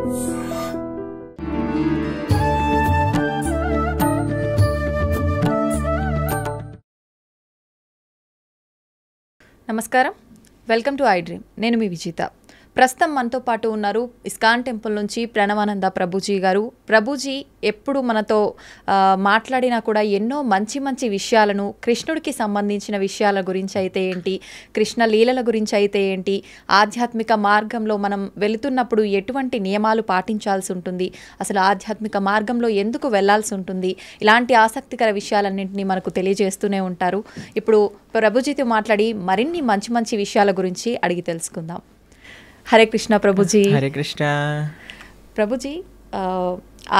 నమస్కారం, welcome to I dream. నేను మీ విజిత. ప్రస్తుతం మనతో పాటు ఉన్నారు ఇస్కాన్ టెంపుల్ నుంచి ప్రణవానంద ప్రభుజీ గారు. ప్రభుజీ ఎప్పుడు మనతో మాట్లాడినా కూడా ఎన్నో మంచి మంచి విషయాలను, కృష్ణుడికి సంబంధించిన విషయాల గురించి అయితే ఏంటి, కృష్ణ లీలల గురించి అయితే ఏంటి, ఆధ్యాత్మిక మార్గంలో మనం వెళుతున్నప్పుడు ఎటువంటి నియమాలు పాటించాల్సి ఉంటుంది, అసలు ఆధ్యాత్మిక మార్గంలో ఎందుకు వెళ్లాల్సి ఉంటుంది, ఇలాంటి ఆసక్తికర విషయాలన్నింటినీ మనకు తెలియజేస్తూనే ఉంటారు. ఇప్పుడు ప్రభుజీతో మాట్లాడి మరిన్ని మంచి మంచి విషయాల గురించి అడిగి తెలుసుకుందాం. హరే కృష్ణ ప్రభుజీ. హరే కృష్ణ ప్రభుజీ.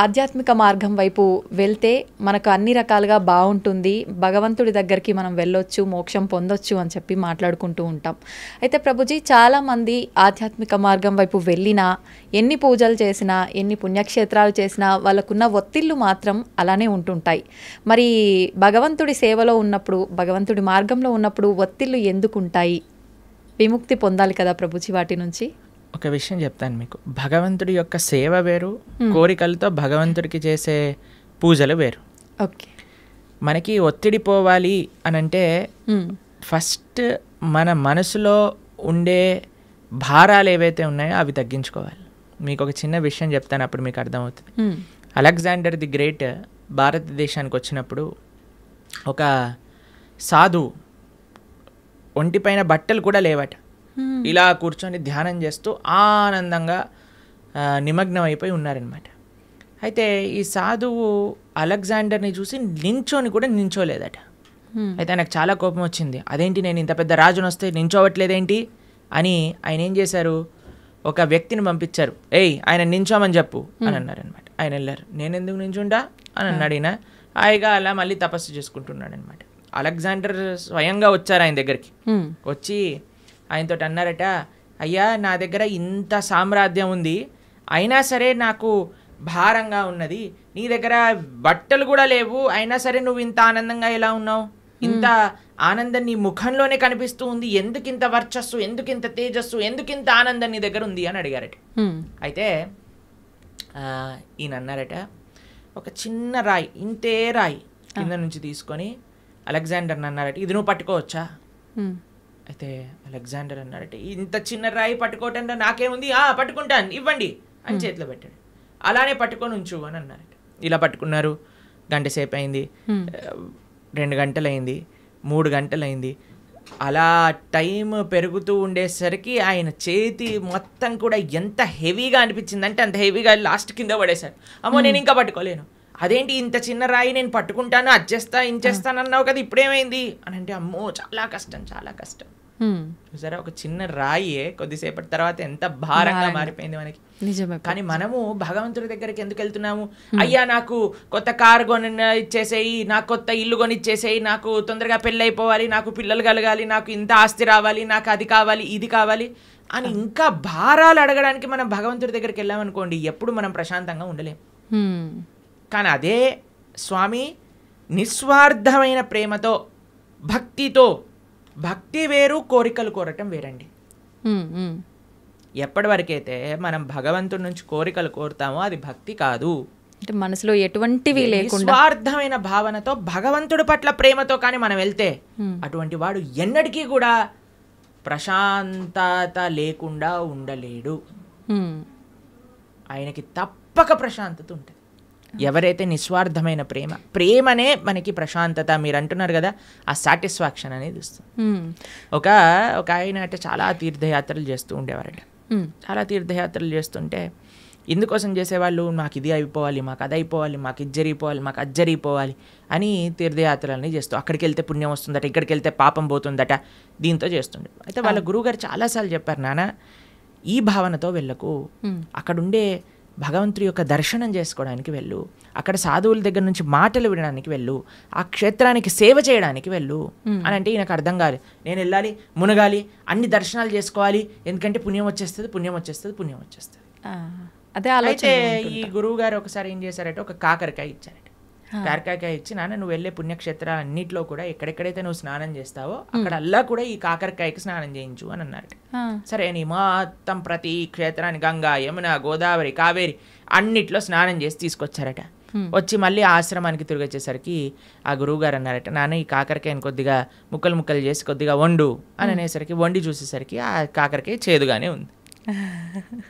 ఆధ్యాత్మిక మార్గం వైపు వెళ్తే మనకు అన్ని రకాలుగా బాగుంటుంది, భగవంతుడి దగ్గరికి మనం వెళ్ళొచ్చు, మోక్షం పొందొచ్చు అని చెప్పి మాట్లాడుకుంటూ ఉంటాం. అయితే ప్రభుజీ, చాలామంది ఆధ్యాత్మిక మార్గం వైపు వెళ్ళినా, ఎన్ని పూజలు చేసినా, ఎన్ని పుణ్యక్షేత్రాలు చేసినా వాళ్ళకున్న ఒత్తిళ్ళు మాత్రం అలానే ఉంటుంటాయి. మరి భగవంతుడి సేవలో ఉన్నప్పుడు, భగవంతుడి మార్గంలో ఉన్నప్పుడు ఒత్తిళ్ళు ఎందుకు ఉంటాయి? విముక్తి పొందాలి కదా ప్రభుజీ వాటి నుంచి. ఒక విషయం చెప్తాను మీకు. భగవంతుడి యొక్క సేవ వేరు, కోరికలతో భగవంతుడికి చేసే పూజలు వేరు. ఓకే. మనకి ఒత్తిడి పోవాలి అని అంటే ఫస్ట్ మన మనసులో ఉండే భారాలు ఏవైతే ఉన్నాయో అవి తగ్గించుకోవాలి. మీకు ఒక చిన్న విషయం చెప్తాను, అప్పుడు మీకు అర్థమవుతుంది. అలెగ్జాండర్ ది గ్రేట్ భారతదేశానికి వచ్చినప్పుడు ఒక సాధువు ఒంటిపైన బట్టలు కూడా లేవట, ఇలా కూర్చొని ధ్యానం చేస్తూ ఆనందంగా నిమగ్నం అయిపోయి ఉన్నారనమాట. అయితే ఈ సాధువు అలెగ్జాండర్ని చూసి నించోని కూడా నించోలేదట. అయితే ఆయనకు చాలా కోపం వచ్చింది. అదేంటి, నేను ఇంత పెద్ద రాజును వస్తే నించోవట్లేదేంటి అని ఆయన ఏం చేశారు, ఒక వ్యక్తిని పంపించారు. ఆయన నించోమని చెప్పు అని అన్నారనమాట. ఆయన వెళ్ళారు. నేను ఎందుకు నించుంటా అని అన్నాడు. ఈయన హాయిగా అలా మళ్ళీ తపస్సు చేసుకుంటున్నాడు అనమాట. అలెగ్జాండర్ స్వయంగా వచ్చారు ఆయన దగ్గరికి. వచ్చి ఆయనతో అన్నారట, అయ్యా, నా దగ్గర ఇంత సామ్రాజ్యం ఉంది, అయినా సరే నాకు భారంగా ఉన్నది, నీ దగ్గర బట్టలు కూడా లేవు, అయినా సరే నువ్వు ఇంత ఆనందంగా ఎలా ఉన్నావు, ఇంత ఆనందం నీ ముఖంలోనే కనిపిస్తూ ఉంది, ఎందుకింత వర్చస్సు, ఎందుకింత తేజస్సు, ఎందుకింత ఆనందం నీ దగ్గర ఉంది అని అడిగారట. అయితే ఈయన అన్నారట, ఒక చిన్న రాయి, ఇంతే రాయి కింద నుంచి తీసుకొని అలెగ్జాండర్ అన్నారట, ఇది నువ్వు పట్టుకోవచ్చా? అయితే అలెగ్జాండర్ అన్నారట, ఇంత చిన్న రాయి పట్టుకోవటంలో నాకేముంది, పట్టుకుంటాను, ఇవ్వండి అని చేతిలో పెట్టాడు. అలానే పట్టుకొని ఉంచు అని అన్నారట. ఇలా పట్టుకున్నారు. గంట సేపు అయింది, 2 గంటలైంది, 3 గంటలైంది. అలా టైం పెరుగుతూ ఉండేసరికి ఆయన చేతి మొత్తం కూడా ఎంత హెవీగా అనిపించిందంటే అంత హెవీగా లాస్ట్ కింద పడేశారు. అమ్మో, నేను ఇంకా పట్టుకోలేను. అదేంటి, ఇంత చిన్న రాయి నేను పట్టుకుంటాను, అడ్జేస్తా, ఇంచేస్తానన్నావు కదా, ఇప్పుడేమైంది అని అంటే, అమ్మో చాలా కష్టం, చాలా కష్టం. సరే, ఒక చిన్న రాయే కొద్దిసేపటి తర్వాత ఎంత భారంగా మారిపోయింది మనకి. కానీ మనము భగవంతుడి దగ్గరికి ఎందుకు వెళ్తున్నాము? అయ్యా, నాకు కొత్త కారు కొని ఇచ్చేసేయి, నాకు కొత్త ఇల్లు కొని ఇచ్చేసేయి, నాకు తొందరగా పెళ్ళి అయిపోవాలి, నాకు పిల్లలు కలగాలి, నాకు ఇంత ఆస్తి రావాలి, నాకు అది కావాలి, ఇది కావాలి అని ఇంకా భారాలు అడగడానికి మనం భగవంతుడి దగ్గరికి వెళ్ళామనుకోండి, ఎప్పుడు మనం ప్రశాంతంగా ఉండలేం. కానీ అదే స్వామి నిస్వార్థమైన ప్రేమతో, భక్తితో, భక్తి వేరు, కోరికలు కోరటం వేరండి. ఎప్పటి వరకైతే మనం భగవంతుడి నుంచి కోరికలు కోరుతామో అది భక్తి కాదు. అంటే మనసులో ఎటువంటివి లేకుండా నిస్వార్థమైన భావనతో, భగవంతుడి పట్ల ప్రేమతో కానీ మనం వెళ్తే అటువంటి వాడు ఎన్నటికీ కూడా ప్రశాంతత లేకుండా ఉండలేడు. ఆయనకి తప్పక ప్రశాంతత ఉంటుంది. ఎవరైతే నిస్వార్థమైన ప్రేమనే మనకి ప్రశాంతత, మీరు అంటున్నారు కదా, ఆ సాటిస్ఫాక్షన్ అనేది ఇస్తుంది. ఒక ఆయన అంటే చాలా తీర్థయాత్రలు చేస్తూ ఉండేవారట. చాలా తీర్థయాత్రలు చేస్తుంటే ఎందుకోసం చేసేవాళ్ళు, మాకు ఇది అయిపోవాలి, మాకు అది అయిపోవాలి, మాకు ఇది జరిగిపోవాలి, మాకు అది జరిగిపోవాలి అని తీర్థయాత్రలని చేస్తూ, అక్కడికి వెళ్తే పుణ్యం వస్తుందట, ఇక్కడికి వెళ్తే పాపం పోతుందట, దీంతో చేస్తుండే. అయితే వాళ్ళ గురువుగారు చాలాసార్లు చెప్పారు, నాన్న ఈ భావనతో వెళ్ళకు, అక్కడుండే భగవంతుడి యొక్క దర్శనం చేసుకోవడానికి వెళ్ళు, అక్కడ సాధువుల దగ్గర నుంచి మాటలు వినడానికి వెళ్ళు, ఆ క్షేత్రానికి సేవ చేయడానికి వెళ్ళు అని అంటే ఈయనకు అర్థం కాదు. నేను వెళ్ళాలి, మునగాలి, అన్ని దర్శనాలు చేసుకోవాలి, ఎందుకంటే పుణ్యం వచ్చేస్తుంది, పుణ్యం వచ్చేస్తుంది, పుణ్యం వచ్చేస్తుంది. అదే అయితే ఈ గురువు గారు ఒకసారి ఏం చేశారంటే ఒక కాకరకాయ ఇచ్చారట. కాకరకాయ ఇచ్చి, నాన్న నువ్వు వెళ్ళే పుణ్యక్షేత్రాలన్నింటిలో కూడా ఎక్కడెక్కడైతే నువ్వు స్నానం చేస్తావో అక్కడ అల్లా కూడా ఈ కాకరకాయకి స్నానం చేయించు అని అన్నారు. సరే అని మొత్తం ప్రతి క్షేత్రాన్ని గంగా, యమున, గోదావరి, కావేరి అన్నిట్లో స్నానం చేసి తీసుకొచ్చారట. వచ్చి మళ్ళీ ఆశ్రమానికి తిరిగి వచ్చేసరికి ఆ గురువుగారు అన్నారట, నాన్న ఈ కాకరకాయని కొద్దిగా ముక్కలు ముక్కలు చేసి కొద్దిగా వండు అని అనేసరికి వండి చూసేసరికి ఆ కాకరకాయ చేదుగానే ఉంది.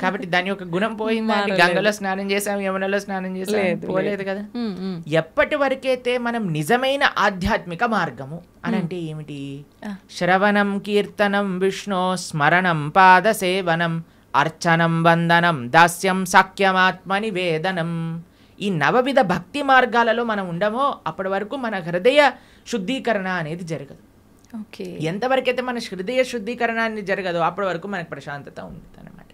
కాబట్టి దాని యొక్క గుణం పోయిందా? గంగలో స్నానం చేసాం, యమునలో స్నానం చేసాం, పోలేదు కదా. ఎప్పటి వరకైతే మనం నిజమైన ఆధ్యాత్మిక మార్గము అని అంటే ఏమిటి? శ్రవణం, కీర్తనం, విష్ణు స్మరణం, పాద సేవనం, అర్చనం, వందనం, దాస్యం, సాఖ్యమాత్మ నివేదనం. ఈ నవవిధ భక్తి మార్గాలలో మనం ఉండమో అప్పటి వరకు మన హృదయ శుద్ధీకరణ అనేది జరగదు. ఎంతవరకైతే మన హృదయ శుద్ధీకరణ అనేది జరగదో అప్పటి వరకు మనకు ప్రశాంతత ఉంటుంది అనమాట.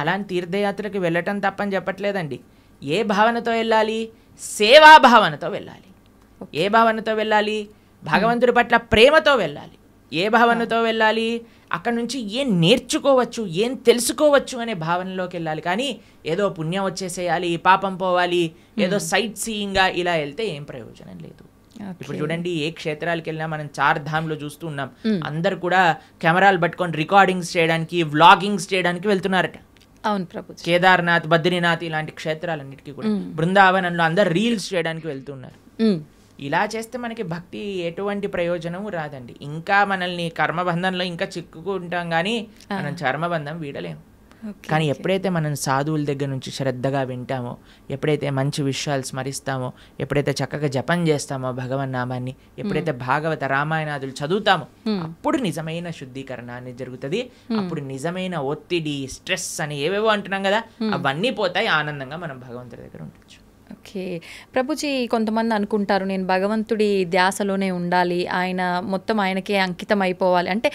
అలాంటి తీర్థయాత్రకి వెళ్ళటం తప్పని చెప్పట్లేదండి. ఏ భావనతో వెళ్ళాలి? సేవా భావనతో వెళ్ళాలి. ఏ భావనతో వెళ్ళాలి? భగవంతుడి పట్ల ప్రేమతో వెళ్ళాలి. ఏ భావనతో వెళ్ళాలి? అక్కడ నుంచి ఏం నేర్చుకోవచ్చు, ఏం తెలుసుకోవచ్చు అనే భావనలోకి వెళ్ళాలి. కానీ ఏదో పుణ్యం వచ్చేసేయాలి, పాపం పోవాలి, ఏదో సైట్ సీయింగ్గా ఇలా వెళ్తే ఏం ప్రయోజనం లేదు. ఇప్పుడు చూడండి, ఏ క్షేత్రాలకు వెళ్ళినా మనం 4 ధామ్లో చూస్తూ ఉన్నాం. అందరు కూడా కెమెరాలు పట్టుకొని రికార్డింగ్స్ చేయడానికి, వ్లాగింగ్స్ చేయడానికి వెళ్తున్నారట. అవును ప్రభు. కేదార్నాథ్, బద్రీనాథ్ ఇలాంటి క్షేత్రాలన్నిటికీ కూడా బృందావనంలో అందరు రీల్స్ చేయడానికి వెళ్తున్నారు. ఇలా చేస్తే మనకి భక్తి ఎటువంటి ప్రయోజనం రాదండి. ఇంకా మనల్ని కర్మబంధంలో ఇంకా చిక్కుకుంటాం, కానీ మనం చర్మబంధం వీడలేము. కానీ ఎప్పుడైతే మనం సాధువుల దగ్గర నుంచి శ్రద్ధగా వింటామో, ఎప్పుడైతే మంచి విషయాలు స్మరిస్తామో, ఎప్పుడైతే చక్కగా జపం చేస్తామో భగవన్నామాన్ని, ఎప్పుడైతే భాగవత రామాయణాదులు చదువుతామో అప్పుడు నిజమైన శుద్ధీకరణ అనేది జరుగుతుంది. అప్పుడు నిజమైన ఒత్తిడి, స్ట్రెస్ అని ఏవేవో అంటున్నాం కదా, అవన్నీ పోతాయి. ఆనందంగా మనం భగవంతుడి దగ్గర ఉండొచ్చు. ఓకే ప్రభుజీ, కొంతమంది అనుకుంటారు నేను భగవంతుడి ధ్యాసలోనే ఉండాలి, ఆయన మొత్తం ఆయనకే అంకితం అయిపోవాలి అంటే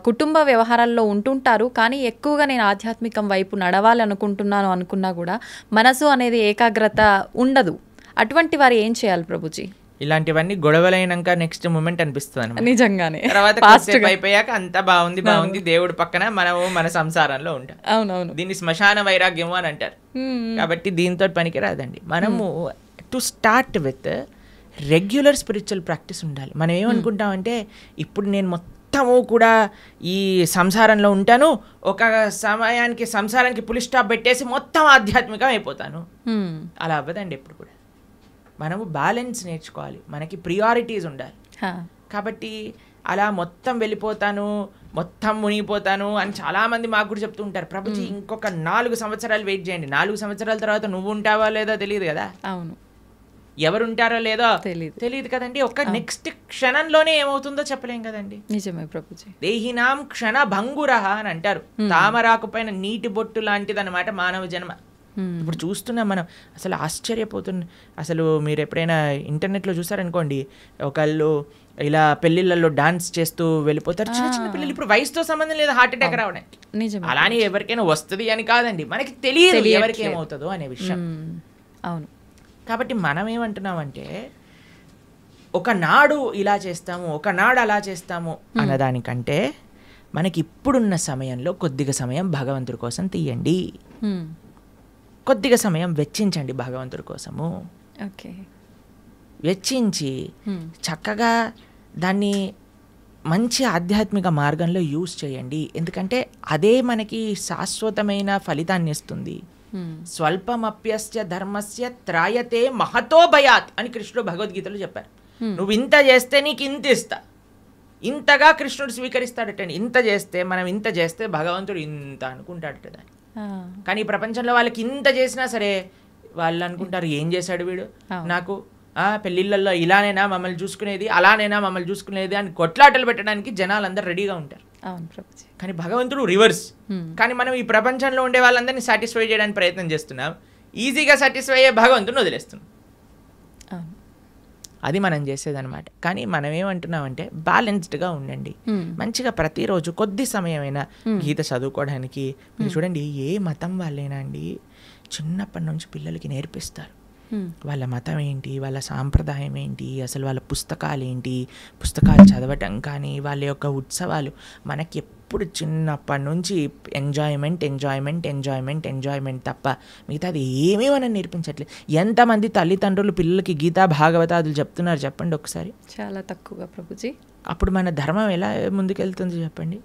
కుటుంబ వ్యవహారాల్లో ఉంటుంటారు, కానీ ఎక్కువగా నేను ఆధ్యాత్మికం వైపు నడవాలి అనుకుంటున్నాను అనుకున్నా కూడా మనసు అనేది ఏకాగ్రత ఉండదు. అటువంటి వారు ఏం చేయాలి ప్రభుజీ? ఇలాంటివన్నీ గొడవలైనాక నెక్స్ట్ మూమెంట్ అనిపిస్తుంది నిజంగానే. తర్వాత అయిపోయాక అంతా బాగుంది దేవుడు పక్కన మనము మన సంసారంలో ఉంటాం. అవునవును, దీన్ని శ్మశాన వైరాగ్యము అని అంటారు. కాబట్టి దీంతో పనికి రాదండి. మనము to start with regular spiritual practice ఉండాలి. మనం ఏమనుకుంటామంటే ఇప్పుడు నేను మొత్తము కూడా ఈ సంసారంలో ఉంటాను, ఒక సమయానికి సంసారానికి పులి స్టాప్ పెట్టేసి మొత్తం ఆధ్యాత్మికం అయిపోతాను. అలా అవ్వదండి ఎప్పుడు కూడా. మనము బ్యాలెన్స్ నేర్చుకోవాలి, మనకి ప్రియారిటీస్ ఉండాలి. కాబట్టి అలా మొత్తం వెళ్ళిపోతాను, మొత్తం మునిగిపోతాను అని చాలామంది మాకు కూడా చెప్తూ ఉంటారు. ప్రభుజీ ఇంకొక 4 సంవత్సరాలు వెయిట్ చేయండి, 4 సంవత్సరాల తర్వాత నువ్వు ఉంటావా లేదో తెలియదు కదా. అవును, ఎవరుంటారో లేదో తెలియదు కదండి. ఒక నెక్స్ట్ క్షణంలోనే ఏమవుతుందో చెప్పలేం కదండి. నిజమే ప్రభుజీ. దేహినాం క్షణ భంగురహ అని అంటారు. తామరాకు పైన నీటి బొట్టు లాంటిది అనమాట మానవ జన్మ. ఇప్పుడు చూస్తున్నాం మనం, అసలు ఆశ్చర్యపోతున్నాం. అసలు మీరు ఎప్పుడైనా ఇంటర్నెట్లో చూసారనుకోండి, ఒకళ్ళు ఇలా పెళ్లిళ్ళల్లో డాన్స్ చేస్తూ వెళ్ళిపోతారు. చిన్న చిన్న పిల్లలు, ఇప్పుడు వయసుతో సంబంధం లేదు హార్ట్ అటాక్ రావడానికి. అలానే ఎవరికైనా వస్తుంది అని కాదండి, మనకి తెలియదు ఎవరికి ఏమవుతుందో అనే విషయం. అవును. కాబట్టి మనం ఏమంటున్నామంటే ఒకనాడు ఇలా చేస్తాము, ఒకనాడు అలా చేస్తాము అన్నదానికంటే మనకి ఇప్పుడున్న సమయంలో కొద్దిగా సమయం భగవంతుడి కోసం తీయండి, కొద్దిగా సమయం వెచ్చించండి భగవంతుడి కోసము. ఓకే, వెచ్చించి చక్కగా దాన్ని మంచి ఆధ్యాత్మిక మార్గంలో యూజ్ చేయండి. ఎందుకంటే అదే మనకి శాశ్వతమైన ఫలితాన్ని ఇస్తుంది. స్వల్పమప్యస్య ధర్మస్య త్రాయతే మహతో భయాత్ అని కృష్ణుడు భగవద్గీతలో చెప్పారు. నువ్వు ఇంత చేస్తే నీకు ఇంత ఇస్తా, ఇంతగా కృష్ణుడు స్వీకరిస్తాడట. ఇంత చేస్తే, మనం ఇంత చేస్తే భగవంతుడు ఇంత అనుకుంటాడట దాన్ని. కానీ ఈ ప్రపంచంలో వాళ్ళకి ఇంత చేసినా సరే వాళ్ళు అనుకుంటారు ఏం చేశాడు వీడు నాకు, పెళ్ళిళ్ళల్లో ఇలానైనా మమ్మల్ని చూసుకునేది, అలానైనా మమ్మల్ని చూసుకునేది అని కొట్లాటలు పెట్టడానికి జనాలు అందరూ రెడీగా ఉంటారు. కానీ భగవంతుడు రివర్స్. కానీ మనం ఈ ప్రపంచంలో ఉండే వాళ్ళందరినీ సాటిస్ఫై చేయడానికి ప్రయత్నం చేస్తున్నాం, ఈజీగా సాటిస్ఫై అయ్యే భగవంతుని వదిలేస్తున్నాం. అది మనం చేసేదన్నమాట. కానీ మనం ఏమంటున్నామంటే బ్యాలెన్స్డ్గా ఉండండి, మంచిగా ప్రతిరోజు కొద్ది సమయమైనా గీత చదువుకోవడానికి. మీరు చూడండి, ఏ మతం వాళ్ళైనా అండి చిన్నప్పటి నుంచి పిల్లలకి నేర్పిస్తారు వాళ్ళ మతం ఏంటి, వాళ్ళ సాంప్రదాయం ఏంటి, అసలు వాళ్ళ పుస్తకాలు ఏంటి, పుస్తకాలు చదవటం కానీ వాళ్ళ యొక్క ఉత్సవాలు. మనకి ఎప్పుడు చిన్నప్పటి నుంచి ఎంజాయ్మెంట్ తప్ప మిగతాది ఏమీ మనం నేర్పించట్లేదు. ఎంతమంది తల్లిదండ్రులు పిల్లలకి గీతా భాగవతాదులు చెప్తున్నారు చెప్పండి ఒకసారి? చాలా తక్కువగా ప్రభుజీ. అప్పుడు మన ధర్మం ఎలా ముందుకెళ్తుంది చెప్పండి?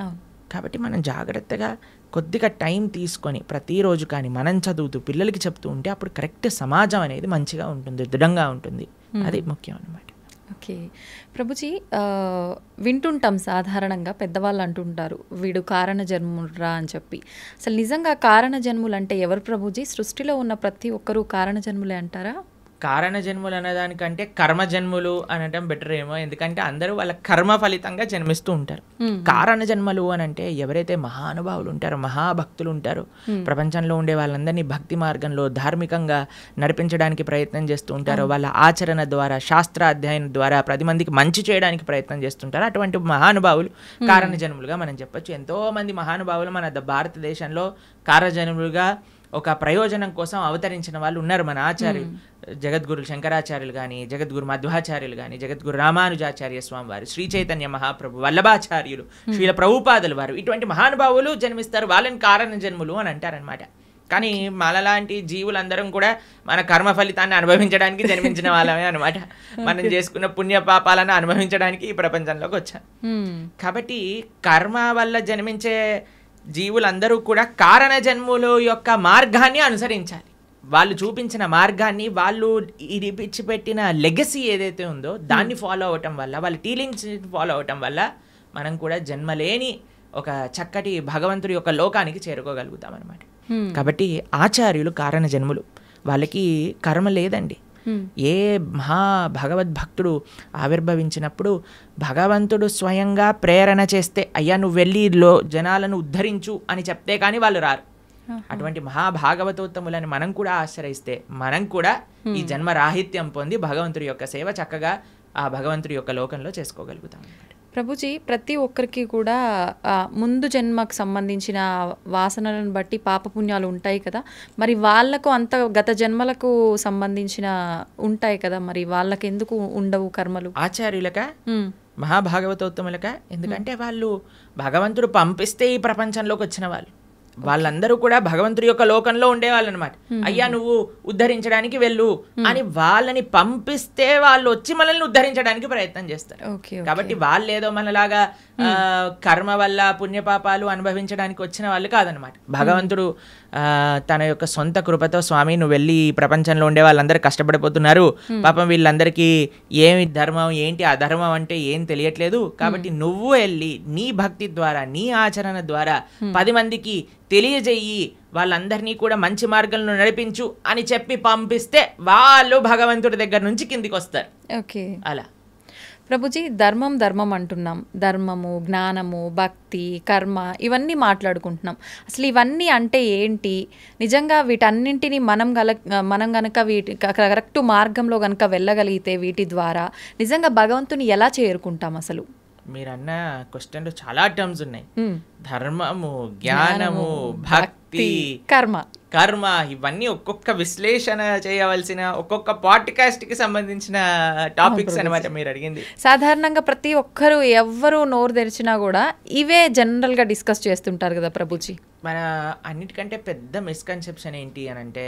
అవును. కాబట్టి మనం జాగ్రత్తగా కొద్దిగా టైం తీసుకొని ప్రతిరోజు కానీ మనం చదువుతూ పిల్లలకి చెప్తూ ఉంటే అప్పుడు కరెక్ట్ సమాజం అనేది మంచిగా ఉంటుంది, దృఢంగా ఉంటుంది. అది ముఖ్యం అన్నమాట. ఓకే ప్రభుజీ, వింటుంటాం సాధారణంగా పెద్దవాళ్ళు అంటుంటారు వీడు కారణ జన్మురా అని చెప్పి. అసలు నిజంగా కారణ జన్ములు అంటే ఎవరు ప్రభుజీ? సృష్టిలో ఉన్న ప్రతి ఒక్కరూ కారణ జన్ములే అంటారా? కారణ జన్ములు అనేదానికంటే కర్మ జన్ములు అనటం బెటర్ ఏమో. ఎందుకంటే అందరూ వాళ్ళ కర్మ ఫలితంగా జన్మిస్తూ ఉంటారు. కారణ జన్మలు అని అంటే ఎవరైతే మహానుభావులు ఉంటారో, మహాభక్తులు ఉంటారో, ప్రపంచంలో ఉండే వాళ్ళందరినీ భక్తి మార్గంలో ధార్మికంగా నడిపించడానికి ప్రయత్నం చేస్తూ ఉంటారో, వాళ్ళ ఆచరణ ద్వారా, శాస్త్ర అధ్యయనం ద్వారా 10 మందికి మంచి చేయడానికి ప్రయత్నం చేస్తుంటారు. అటువంటి మహానుభావులు కారణ జన్ములుగా మనం చెప్పొచ్చు. ఎంతో మంది మహానుభావులు మన భారతదేశంలో కారణ జన్ములుగా ఒక ప్రయోజనం కోసం అవతరించిన వాళ్ళు ఉన్నారు. మన ఆచార్యులు జగద్గురు శంకరాచార్యులు కానీ, జగద్గురు మధ్వాచార్యులు కానీ, జగద్గురు రామానుజాచార్య స్వామి వారు, శ్రీ చైతన్య మహాప్రభు, వల్లభాచార్యులు, శ్రీల ప్రభుపాదులు వారు, ఇటువంటి మహానుభావులు జన్మిస్తారు. వాళ్ళని కారణ జన్ములు అని అంటారనమాట. కానీ మనలాంటి జీవులందరం కూడా మన కర్మ ఫలితాన్ని అనుభవించడానికి జన్మించిన వాళ్ళమే అనమాట. మనం చేసుకున్న పుణ్య పాపాలను అనుభవించడానికి ఈ ప్రపంచంలోకి వచ్చాం. కాబట్టి కర్మ వల్ల జన్మించే జీవులందరూ కూడా కారణ జన్ముల యొక్క మార్గాన్ని అనుసరించాలి. వాళ్ళు చూపించిన మార్గాన్ని, వాళ్ళు ఇడిపించిపెట్టిన లెగసీ ఏదైతే ఉందో దాన్ని ఫాలో అవటం వల్ల, వాళ్ళ టీలింగ్స్ ఫాలో అవటం వల్ల మనం కూడా జన్మలేని ఒక చక్కటి భగవంతుడి యొక్క లోకానికి చేరుకోగలుగుతాం అనమాట. కాబట్టి ఆచార్యులు కారణ జన్ములు. వాళ్ళకి కర్మ లేదండి. ఏ మహా భగవద్భక్తుడు ఆవిర్భవించినప్పుడు భగవంతుడు స్వయంగా ప్రేరణ చేస్తే, అయ్యా నువ్వు వెళ్ళి జనాలను ఉద్ధరించు అని చెప్తే కానీ వాళ్ళు రారు. అటువంటి మహాభాగవతోత్తములని మనం కూడా ఆశ్రయిస్తే మనం కూడా ఈ జన్మ రాహిత్యం పొంది భగవంతుడి యొక్క సేవ చక్కగా ఆ భగవంతుడి యొక్క లోకంలో చేసుకోగలుగుతాం. ప్రభుజీ, ప్రతి ఒక్కరికి కూడా ముందు జన్మకు సంబంధించిన వాసనలను బట్టి పాపపుణ్యాలు ఉంటాయి కదా, మరి వాళ్ళకు అంత గత జన్మలకు సంబంధించిన ఉంటాయి కదా, మరి వాళ్ళకి ఎందుకు ఉండవు కర్మలు? ఆచార్యులక, మహాభాగవతోత్తములక, ఎందుకంటే వాళ్ళు భగవంతుడు పంపిస్తే ఈ ప్రపంచంలోకి వచ్చిన వాళ్ళు. వాళ్ళందరూ కూడా భగవంతుడి యొక్క లోకంలో ఉండేవాళ్ళు అనమాట. అయ్యా నువ్వు ఉద్ధరించడానికి వెళ్ళు అని వాళ్ళని పంపిస్తే వాళ్ళు వచ్చి మనల్ని ఉద్ధరించడానికి ప్రయత్నం చేస్తారు. కాబట్టి వాళ్ళు ఏదో మనలాగా కర్మ వల్ల పుణ్యపాపాలు అనుభవించడానికి వచ్చిన వాళ్ళు కాదనమాట. భగవంతుడు తన యొక్క సొంత కృపతో, స్వామి నువ్వు వెళ్ళి ఈ ప్రపంచంలో ఉండే వాళ్ళందరూ కష్టపడిపోతున్నారు, పాపం వీళ్ళందరికీ ఏమి ధర్మం ఏంటి అధర్మం అంటే ఏం తెలియట్లేదు, కాబట్టి నువ్వు వెళ్ళి నీ భక్తి ద్వారా, నీ ఆచరణ ద్వారా 10 మందికి తెలియజేయి, వాళ్ళందరినీ కూడా మంచి మార్గంలో నడిపించు అని చెప్పి పంపిస్తే వాళ్ళు భగవంతుడి దగ్గర నుంచి కిందికి వస్తారు. ఓకే, అలా ప్రభుజీ, ధర్మం అంటున్నాం. ధర్మము, జ్ఞానము, భక్తి, కర్మ ఇవన్నీ మాట్లాడుకుంటున్నాం. అసలు ఇవన్నీ అంటే ఏంటి? నిజంగా వీటన్నింటినీ మనం గనక వీటి కరెక్ట్ మార్గంలో గనక వెళ్ళగలిగితే వీటి ద్వారా నిజంగా భగవంతుని ఎలా చేరుకుంటాం? అసలు మీరన్న క్వశ్చన్లో చాలా టర్మ్స్ ఉన్నాయి. ధర్మము, జ్ఞానము, భక్తి, కర్మ ఇవన్నీ ఒక్కొక్క విశ్లేషణ చేయవలసిన, ఒక్కొక్క పాడ్కాస్ట్ కి సంబంధించిన టాపిక్స్ అనమాట మీరు అడిగింది. సాధారణంగా ప్రతి ఒక్కరు ఎవరు నోరు తెరిచినా కూడా ఇవే జనరల్ గా డిస్కస్ చేస్తుంటారు కదా ప్రభుజీ. మన అన్నిటికంటే పెద్ద మిస్కన్సెప్షన్ ఏంటి అని అంటే,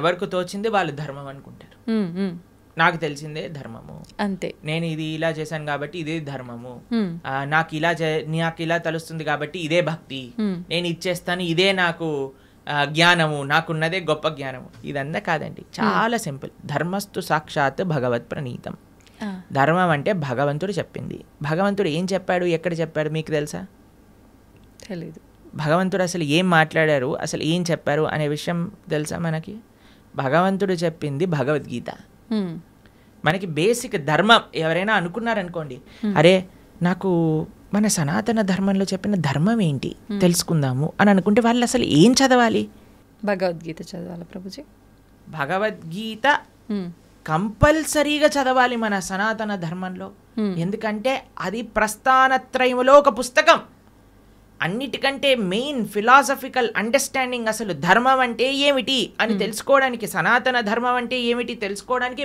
ఎవరికి తోచింది వాళ్ళు ధర్మం అనుకుంటారు. నాకు తెలిసిందే ధర్మము, అంతే, నేను ఇది ఇలా చేశాను కాబట్టి ఇదే ధర్మము, నాకు ఇలా తెలుస్తుంది కాబట్టి ఇదే భక్తి, నేను ఇచ్చేస్తాను ఇదే నాకు జ్ఞానము, నాకున్నదే గొప్ప జ్ఞానము. ఇదంతా కాదండి, చాలా సింపుల్. ధర్మస్తు సాక్షాత్ భగవత్ ప్రణీతం. ధర్మం అంటే భగవంతుడు చెప్పింది. భగవంతుడు ఏం చెప్పాడు, ఎక్కడ చెప్పాడు మీకు తెలుసా? తెలీదు. భగవంతుడు అసలు ఏం మాట్లాడారు, అసలు ఏం చెప్పారు అనే విషయం తెలుసా మనకి? భగవంతుడు చెప్పింది భగవద్గీత. మనకి బేసిక్ ధర్మం ఎవరైనా అనుకున్నారనుకోండి, అరే నాకు మన సనాతన ధర్మంలో చెప్పిన ధర్మం ఏంటి తెలుసుకుందాము అని అనుకుంటే వాళ్ళు అసలు ఏం చదవాలి? భగవద్గీత చదవాలి ప్రభుజీ. భగవద్గీత కంపల్సరీగా చదవాలి మన సనాతన ధర్మంలో. ఎందుకంటే అది ప్రస్థానత్రయములో ఒక పుస్తకం. అన్నిటికంటే మెయిన్ ఫిలాసఫికల్ అండర్స్టాండింగ్, అసలు ధర్మం అంటే ఏమిటి అని తెలుసుకోవడానికి, సనాతన ధర్మం అంటే ఏమిటి తెలుసుకోవడానికి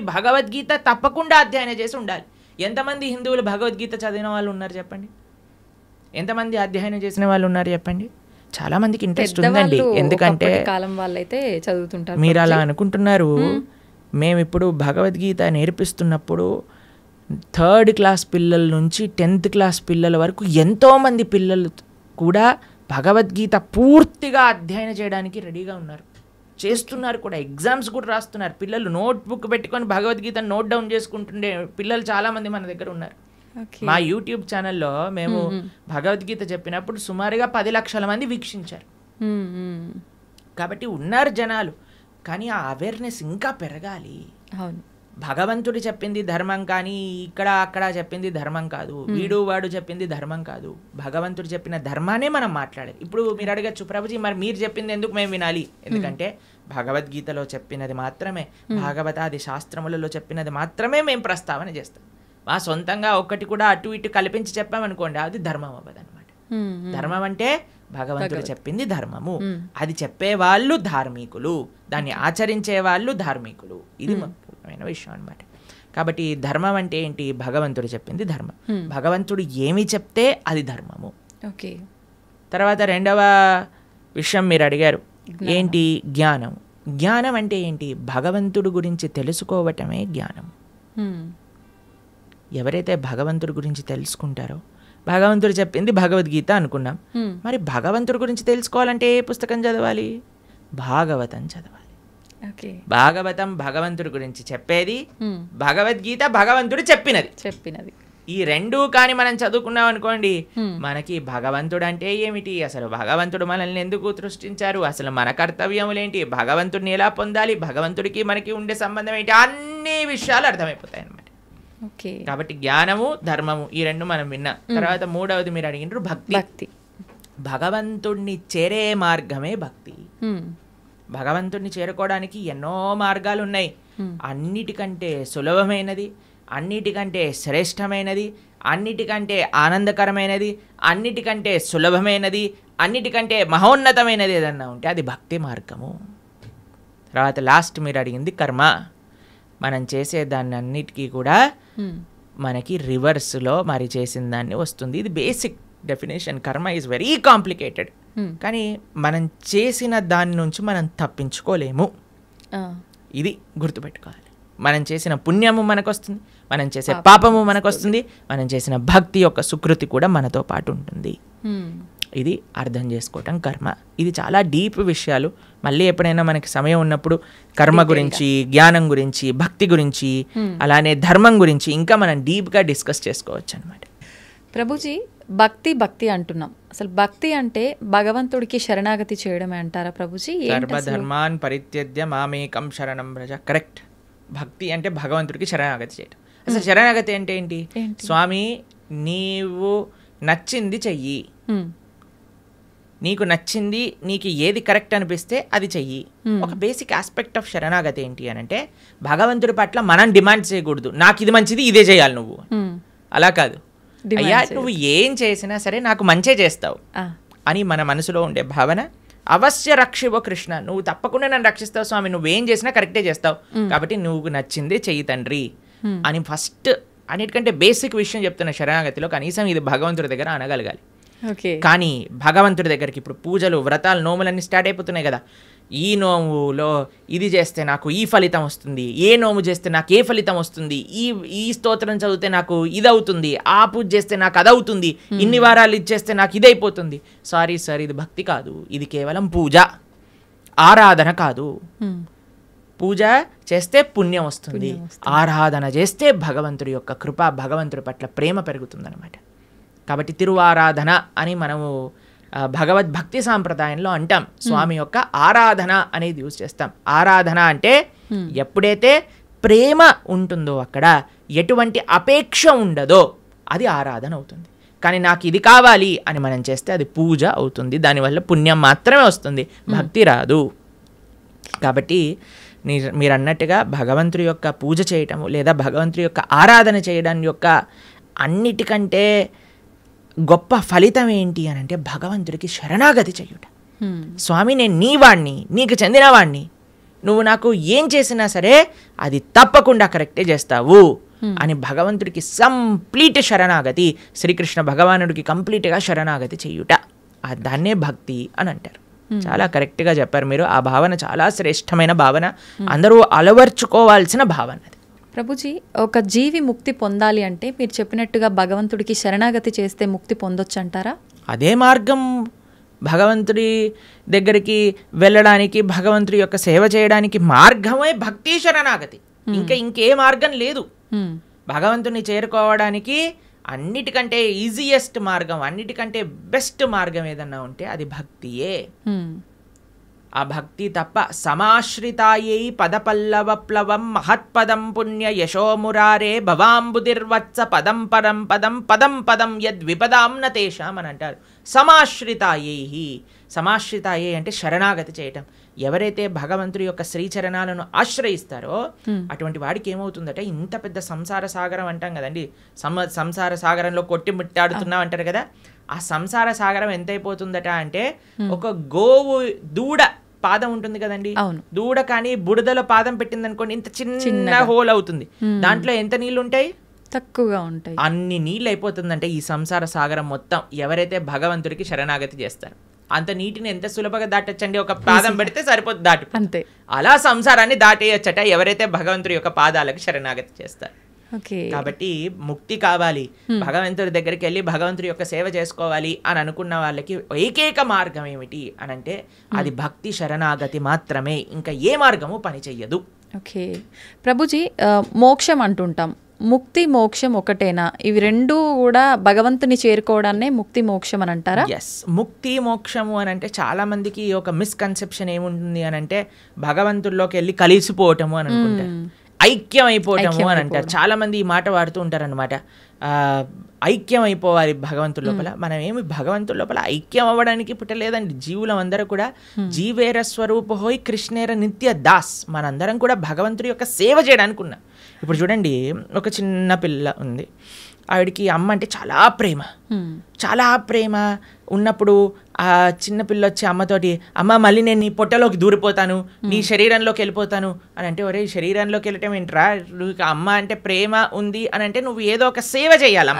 ఎంతమంది అధ్యయనం చేసిన వాళ్ళు ఉన్నారు చెప్పండి? చాలా మందికి ఇంట్రెస్ట్ ఉందండి. ఎందుకంటే కాలం వాళ్ళైతే చదువుతుంటారు. మీరు అలా అనుకుంటున్నారు. మేము ఇప్పుడు భగవద్గీత నేర్పిస్తున్నప్పుడు 3rd క్లాస్ పిల్లల నుంచి 10th క్లాస్ పిల్లల వరకు ఎంతోమంది పిల్లలు కూడా భగవద్గీత పూర్తిగా అధ్యయనం చేయడానికి రెడీగా ఉన్నారు, చేస్తున్నారు కూడా, ఎగ్జామ్స్ కూడా రాస్తున్నారు. పిల్లలు నోట్బుక్ పెట్టుకొని భగవద్గీత నోట్ డౌన్ చేసుకుంటుండే పిల్లలు చాలామంది మన దగ్గర ఉన్నారు. మా యూట్యూబ్ ఛానల్లో మేము భగవద్గీత చెప్పినప్పుడు సుమారుగా 10 లక్షల మంది వీక్షించారు. కాబట్టి ఉన్నారు జనాలు, కానీ ఆ అవేర్నెస్ ఇంకా పెరగాలి. భగవంతుడు చెప్పింది ధర్మం కానీ ఇక్కడ అక్కడ చెప్పింది ధర్మం కాదు, వీడు వాడు చెప్పింది ధర్మం కాదు, భగవంతుడు చెప్పిన ధర్మానే మనం మాట్లాడాలి. ఇప్పుడు మీరు అడగచ్చు, ప్రభుజీ మరి మీరు చెప్పింది ఎందుకు మేము వినాలి? ఎందుకంటే భగవద్గీతలో చెప్పినది మాత్రమే, భాగవతాది శాస్త్రములలో చెప్పినది మాత్రమే మేము ప్రస్తావన చేస్తాం. మా సొంతంగా ఒక్కటి కూడా అటు ఇటు కల్పించి చెప్పామనుకోండి, అది ధర్మం అవ్వదు అనమాట. ధర్మం అంటే భగవంతుడు చెప్పింది ధర్మము, అది చెప్పేవాళ్ళు ధార్మికులు, దాన్ని ఆచరించే వాళ్ళు ధార్మికులు. ఇది ముఖ్యమైన విషయం అనమాట. కాబట్టి ధర్మం అంటే ఏంటి? భగవంతుడు చెప్పింది ధర్మం. భగవంతుడు ఏమి చెప్తే అది ధర్మము. తర్వాత రెండవ విషయం మీరు అడిగారు ఏంటి? జ్ఞానం. జ్ఞానం అంటే ఏంటి? భగవంతుడు గురించి తెలుసుకోవటమే జ్ఞానం. ఎవరైతే భగవంతుడి గురించి తెలుసుకుంటారో, భగవంతుడు చెప్పింది భగవద్గీత అనుకున్నాం, మరి భగవంతుడి గురించి తెలుసుకోవాలంటే ఏ పుస్తకం చదవాలి? భాగవతం చదవాలి. భాగవతం భగవంతుడి గురించి చెప్పేది, భగవద్గీత భగవంతుడు చెప్పినది. ఈ రెండూ కానీ మనం చదువుకున్నాం అనుకోండి, మనకి భగవంతుడు అంటే ఏమిటి, అసలు భగవంతుడు మనల్ని ఎందుకు సృష్టించారు, అసలు మన కర్తవ్యములేంటి, భగవంతుడిని ఎలా పొందాలి, భగవంతుడికి మనకి ఉండే సంబంధం ఏంటి, అన్ని విషయాలు అర్థమైపోతాయి అన్నమాట. కాబట్టి జ్ఞానము ధర్మము ఈ రెండు మనం విన్నాం. తర్వాత మూడవది మీరు అడిగినారు భక్తి. భగవంతుడిని చేరే మార్గమే భక్తి. భగవంతుడిని చేరుకోవడానికి ఎన్నో మార్గాలు ఉన్నాయి. అన్నిటికంటే సులభమైనది, అన్నిటికంటే శ్రేష్టమైనది, అన్నిటికంటే ఆనందకరమైనది, అన్నిటికంటే సులభమైనది, అన్నిటికంటే మహోన్నతమైనది ఏదన్నా ఉంటే అది భక్తి మార్గము. తర్వాత లాస్ట్ మీరు అడిగింది కర్మ. మనం చేసే దాన్ని అన్నిటికీ కూడా మనకి రివర్స్లో మరి చేసిన దాన్ని వస్తుంది. ఇది బేసిక్ డెఫినేషన్. కర్మ ఈజ్ వెరీ కాంప్లికేటెడ్, కానీ మనం చేసిన దాని నుంచి మనం తప్పించుకోలేము. ఇది గుర్తుపెట్టుకోవాలి. మనం చేసిన పుణ్యము మనకు వస్తుంది, మనం చేసే పాపము మనకు వస్తుంది, మనం చేసిన భక్తి యొక్క సుకృతి కూడా మనతో పాటు ఉంటుంది. ఇది అర్థం చేసుకోవటం కర్మ. ఇది చాలా డీప్ విషయాలు. మళ్ళీ ఎప్పుడైనా మనకి సమయం ఉన్నప్పుడు కర్మ గురించి, జ్ఞానం గురించి, భక్తి గురించి, అలానే ధర్మం గురించి ఇంకా మనం డీప్గా డిస్కస్ చేసుకోవచ్చు అనమాట. ప్రభుజీ, భక్తి అంటున్నాం. అసలు భక్తి అంటే భగవంతుడికి శరణాగతి చేయడమే అంటారా ప్రభుజీ? సర్వధర్మాన్ పరిత్యజ్య మామేకం శరణం వ్రజ. కరెక్ట్. భక్తి అంటే భగవంతుడికి శరణాగతి చేయడం. అసలు శరణాగతి అంటే ఏంటి? స్వామి నీవు నచ్చింది చెయ్యి, నీకు నచ్చింది, నీకు ఏది కరెక్ట్ అనిపిస్తే అది చెయ్యి. ఒక బేసిక్ ఆస్పెక్ట్ ఆఫ్ శరణాగతి ఏంటి అని అంటే భగవంతుడి పట్ల మనం డిమాండ్ చేయకూడదు, నాకు ఇది మంచిది ఇదే చేయాలి నువ్వు. అలా కాదు, అయ్యా నువ్వు ఏం చేసినా సరే నాకు మంచే చేస్తావు అని మన మనసులో ఉండే భావన. అవశ్య రక్షివో కృష్ణ, నువ్వు తప్పకుండా నన్ను రక్షిస్తావు స్వామి, నువ్వేం చేసినా కరెక్టే చేస్తావు, కాబట్టి నువ్వు నచ్చిందే చెయ్యి తండ్రి అని ఫస్ట్ అన్నిటికంటే బేసిక్ విషయం చెప్తున్న శరణాగతిలో కనీసం ఇది భగవంతుడి దగ్గర అనగలగాలి. కానీ భగవంతుడి దగ్గరికి ఇప్పుడు పూజలు, వ్రతాలు, నోములన్నీ స్టార్ట్ అయిపోతున్నాయి కదా. ఈ నోములో ఇది చేస్తే నాకు ఈ ఫలితం వస్తుంది, ఏ నోము చేస్తే నాకు ఏ ఫలితం వస్తుంది, ఈ స్తోత్రం చదివితే నాకు ఇది అవుతుంది, ఆ పూజ చేస్తే నాకు అది అవుతుంది, ఇన్ని వారాలు ఇది చేస్తే నాకు ఇది అయిపోతుంది. సారీ సార్, ఇది భక్తి కాదు, ఇది కేవలం పూజ, ఆరాధన కాదు. పూజ చేస్తే పుణ్యం వస్తుంది, ఆరాధన చేస్తే భగవంతుడి యొక్క కృప, భగవంతుడి పట్ల ప్రేమ పెరుగుతుందన్నమాట. కాబట్టి తిరువారాధన అని మనము భగవద్భక్తి సాంప్రదాయంలో అంటాం. స్వామి యొక్క ఆరాధన అనేది యూజ్ చేస్తాం. ఆరాధన అంటే ఎప్పుడైతే ప్రేమ ఉంటుందో, అక్కడ ఎటువంటి అపేక్ష ఉండదో అది ఆరాధన అవుతుంది. కానీ నాకు ఇది కావాలి అని మనం చేస్తే అది పూజ అవుతుంది, దానివల్ల పుణ్యం మాత్రమే వస్తుంది, భక్తి రాదు. కాబట్టి మీరు అన్నట్టుగా భగవంతుడి యొక్క పూజ చేయటము లేదా భగవంతుడి యొక్క ఆరాధన చేయడం యొక్క అన్నిటికంటే గొప్ప ఫలితం ఏంటి అని అంటే భగవంతుడికి శరణాగతి చెయ్యుట. స్వామి నేను నీ వాణ్ణి, నీకు చెందిన వాణ్ణి, నువ్వు నాకు ఏం చేసినా సరే అది తప్పకుండా కరెక్టే చేస్తావు అని భగవంతుడికి కంప్లీట్ శరణాగతి, శ్రీకృష్ణ భగవానుడికి కంప్లీట్గా శరణాగతి చేయుట, దాన్నే భక్తి అని అంటారు. చాలా కరెక్ట్గా చెప్పారు మీరు. ఆ భావన చాలా శ్రేష్టమైన భావన, అందరూ అలవర్చుకోవాల్సిన భావన అది. ప్రభుజీ, ఒక జీవి ముక్తి పొందాలి అంటే మీరు చెప్పినట్టుగా భగవంతుడికి శరణాగతి చేస్తే ముక్తి పొందొచ్చు అంటారా? అదే మార్గం భగవంతుడి దగ్గరికి వెళ్ళడానికి, భగవంతుడి యొక్క సేవ చేయడానికి మార్గమే భక్తి శరణాగతి. ఇంకే మార్గం లేదు. భగవంతుని చేరుకోవడానికి అన్నిటికంటే ఈజియెస్ట్ మార్గం, అన్నిటికంటే బెస్ట్ మార్గం ఏదన్నా ఉంటే అది భక్తియే. ఆ భక్తి తప్ప సమాశ్రితాయై పదపల్లవప్లవం మహత్పదం పుణ్య యశోమురారే భవాంబుదిర్వత్స పదం పరం పదం పదం పదం యద్విపదాం న తేషాం అని అంటారు. సమాశ్రితాయై అంటే శరణాగతి చేయటం. ఎవరైతే భగవంతుడి యొక్క శ్రీచరణాలను ఆశ్రయిస్తారో అటువంటి వాడికి ఏమవుతుందట, ఇంత పెద్ద సంసార సాగరం అంటాం కదండి, సంసార సాగరంలో కొట్టి ముట్టాడుతున్నాం అంటారు కదా, ఆ సంసార సాగరం ఎంత అయిపోతుందట అంటే, ఒక గోవు దూడ పాదం ఉంటుంది కదండి, దూడ కానీ బుడదలో పాదం పెట్టింది అనుకోండి, ఇంత చిన్న హోల్ అవుతుంది, దాంట్లో ఎంత నీళ్లు ఉంటాయి? తక్కువగా ఉంటాయి. అన్ని నీళ్ళు అయిపోతుందంటే ఈ సంసార సాగరం మొత్తం ఎవరైతే భగవంతుడికి శరణాగతి చేస్తారు. అంత నీటిని ఎంత సులభంగా దాటొచ్చండి, ఒక పాదం పెడితే సరిపోతుంది, దాటి అంతే. అలా సంసారాన్ని దాటేయచ్చట ఎవరైతే భగవంతుడి యొక్క పాదాలకు శరణాగతి చేస్తారు. కాబట్టి ముక్తి కావాలి, భగవంతుడి దగ్గరికి వెళ్ళి భగవంతుడి యొక్క సేవ చేసుకోవాలి అని అనుకున్న వాళ్ళకి ఏకైక మార్గం ఏమిటి అని అంటే అది భక్తి శరణాగతి మాత్రమే, ఇంకా ఏ మార్గము పని చెయ్యదు. ఓకే ప్రభుజీ, మోక్షం అంటుంటాం, ముక్తి మోక్షం ఒకటేనా? ఇవి రెండు కూడా భగవంతుని చేరుకోవడాన్నే ముక్తి మోక్షం అని అంటారా? ఎస్, ముక్తి మోక్షము అని అంటే చాలా మందికి ఒక మిస్కన్సెప్షన్ ఏముంటుంది అని అంటే భగవంతుల్లోకి వెళ్ళి కలిసిపోవటము అని అనుకుంటారు, ఐక్యం అయిపోవటము అని అంటారు. చాలా మంది ఈ మాట వాడుతూ ఉంటారు అనమాట, ఐక్యం అయిపోవాలి భగవంతుడి లోపల. మనం ఏమి భగవంతుడి లోపల ఐక్యం అవ్వడానికి పుట్టలేదండి. జీవులం అందరూ కూడా జీవేర స్వరూప హోయ్ కృష్ణేర నిత్య దాస్, మనందరం కూడా భగవంతుడి యొక్క సేవ చేయడానికి ఉన్నాం. ఇప్పుడు చూడండి, ఒక చిన్న పిల్ల ఉంది, ఆవిడికి అమ్మ అంటే చాలా ప్రేమ ఉన్నప్పుడు ఆ చిన్నపిల్ల వచ్చి అమ్మతోటి, అమ్మ మళ్ళీ నేను నీ పొట్టలోకి దూరిపోతాను, నీ శరీరంలోకి వెళ్ళిపోతాను అని అంటే, ఒరే శరీరంలోకి వెళ్ళటం ఏంట్రా, నువ్వు అమ్మ అంటే ప్రేమ ఉంది అని అంటే నువ్వు ఏదో ఒక సేవ చేయాలి,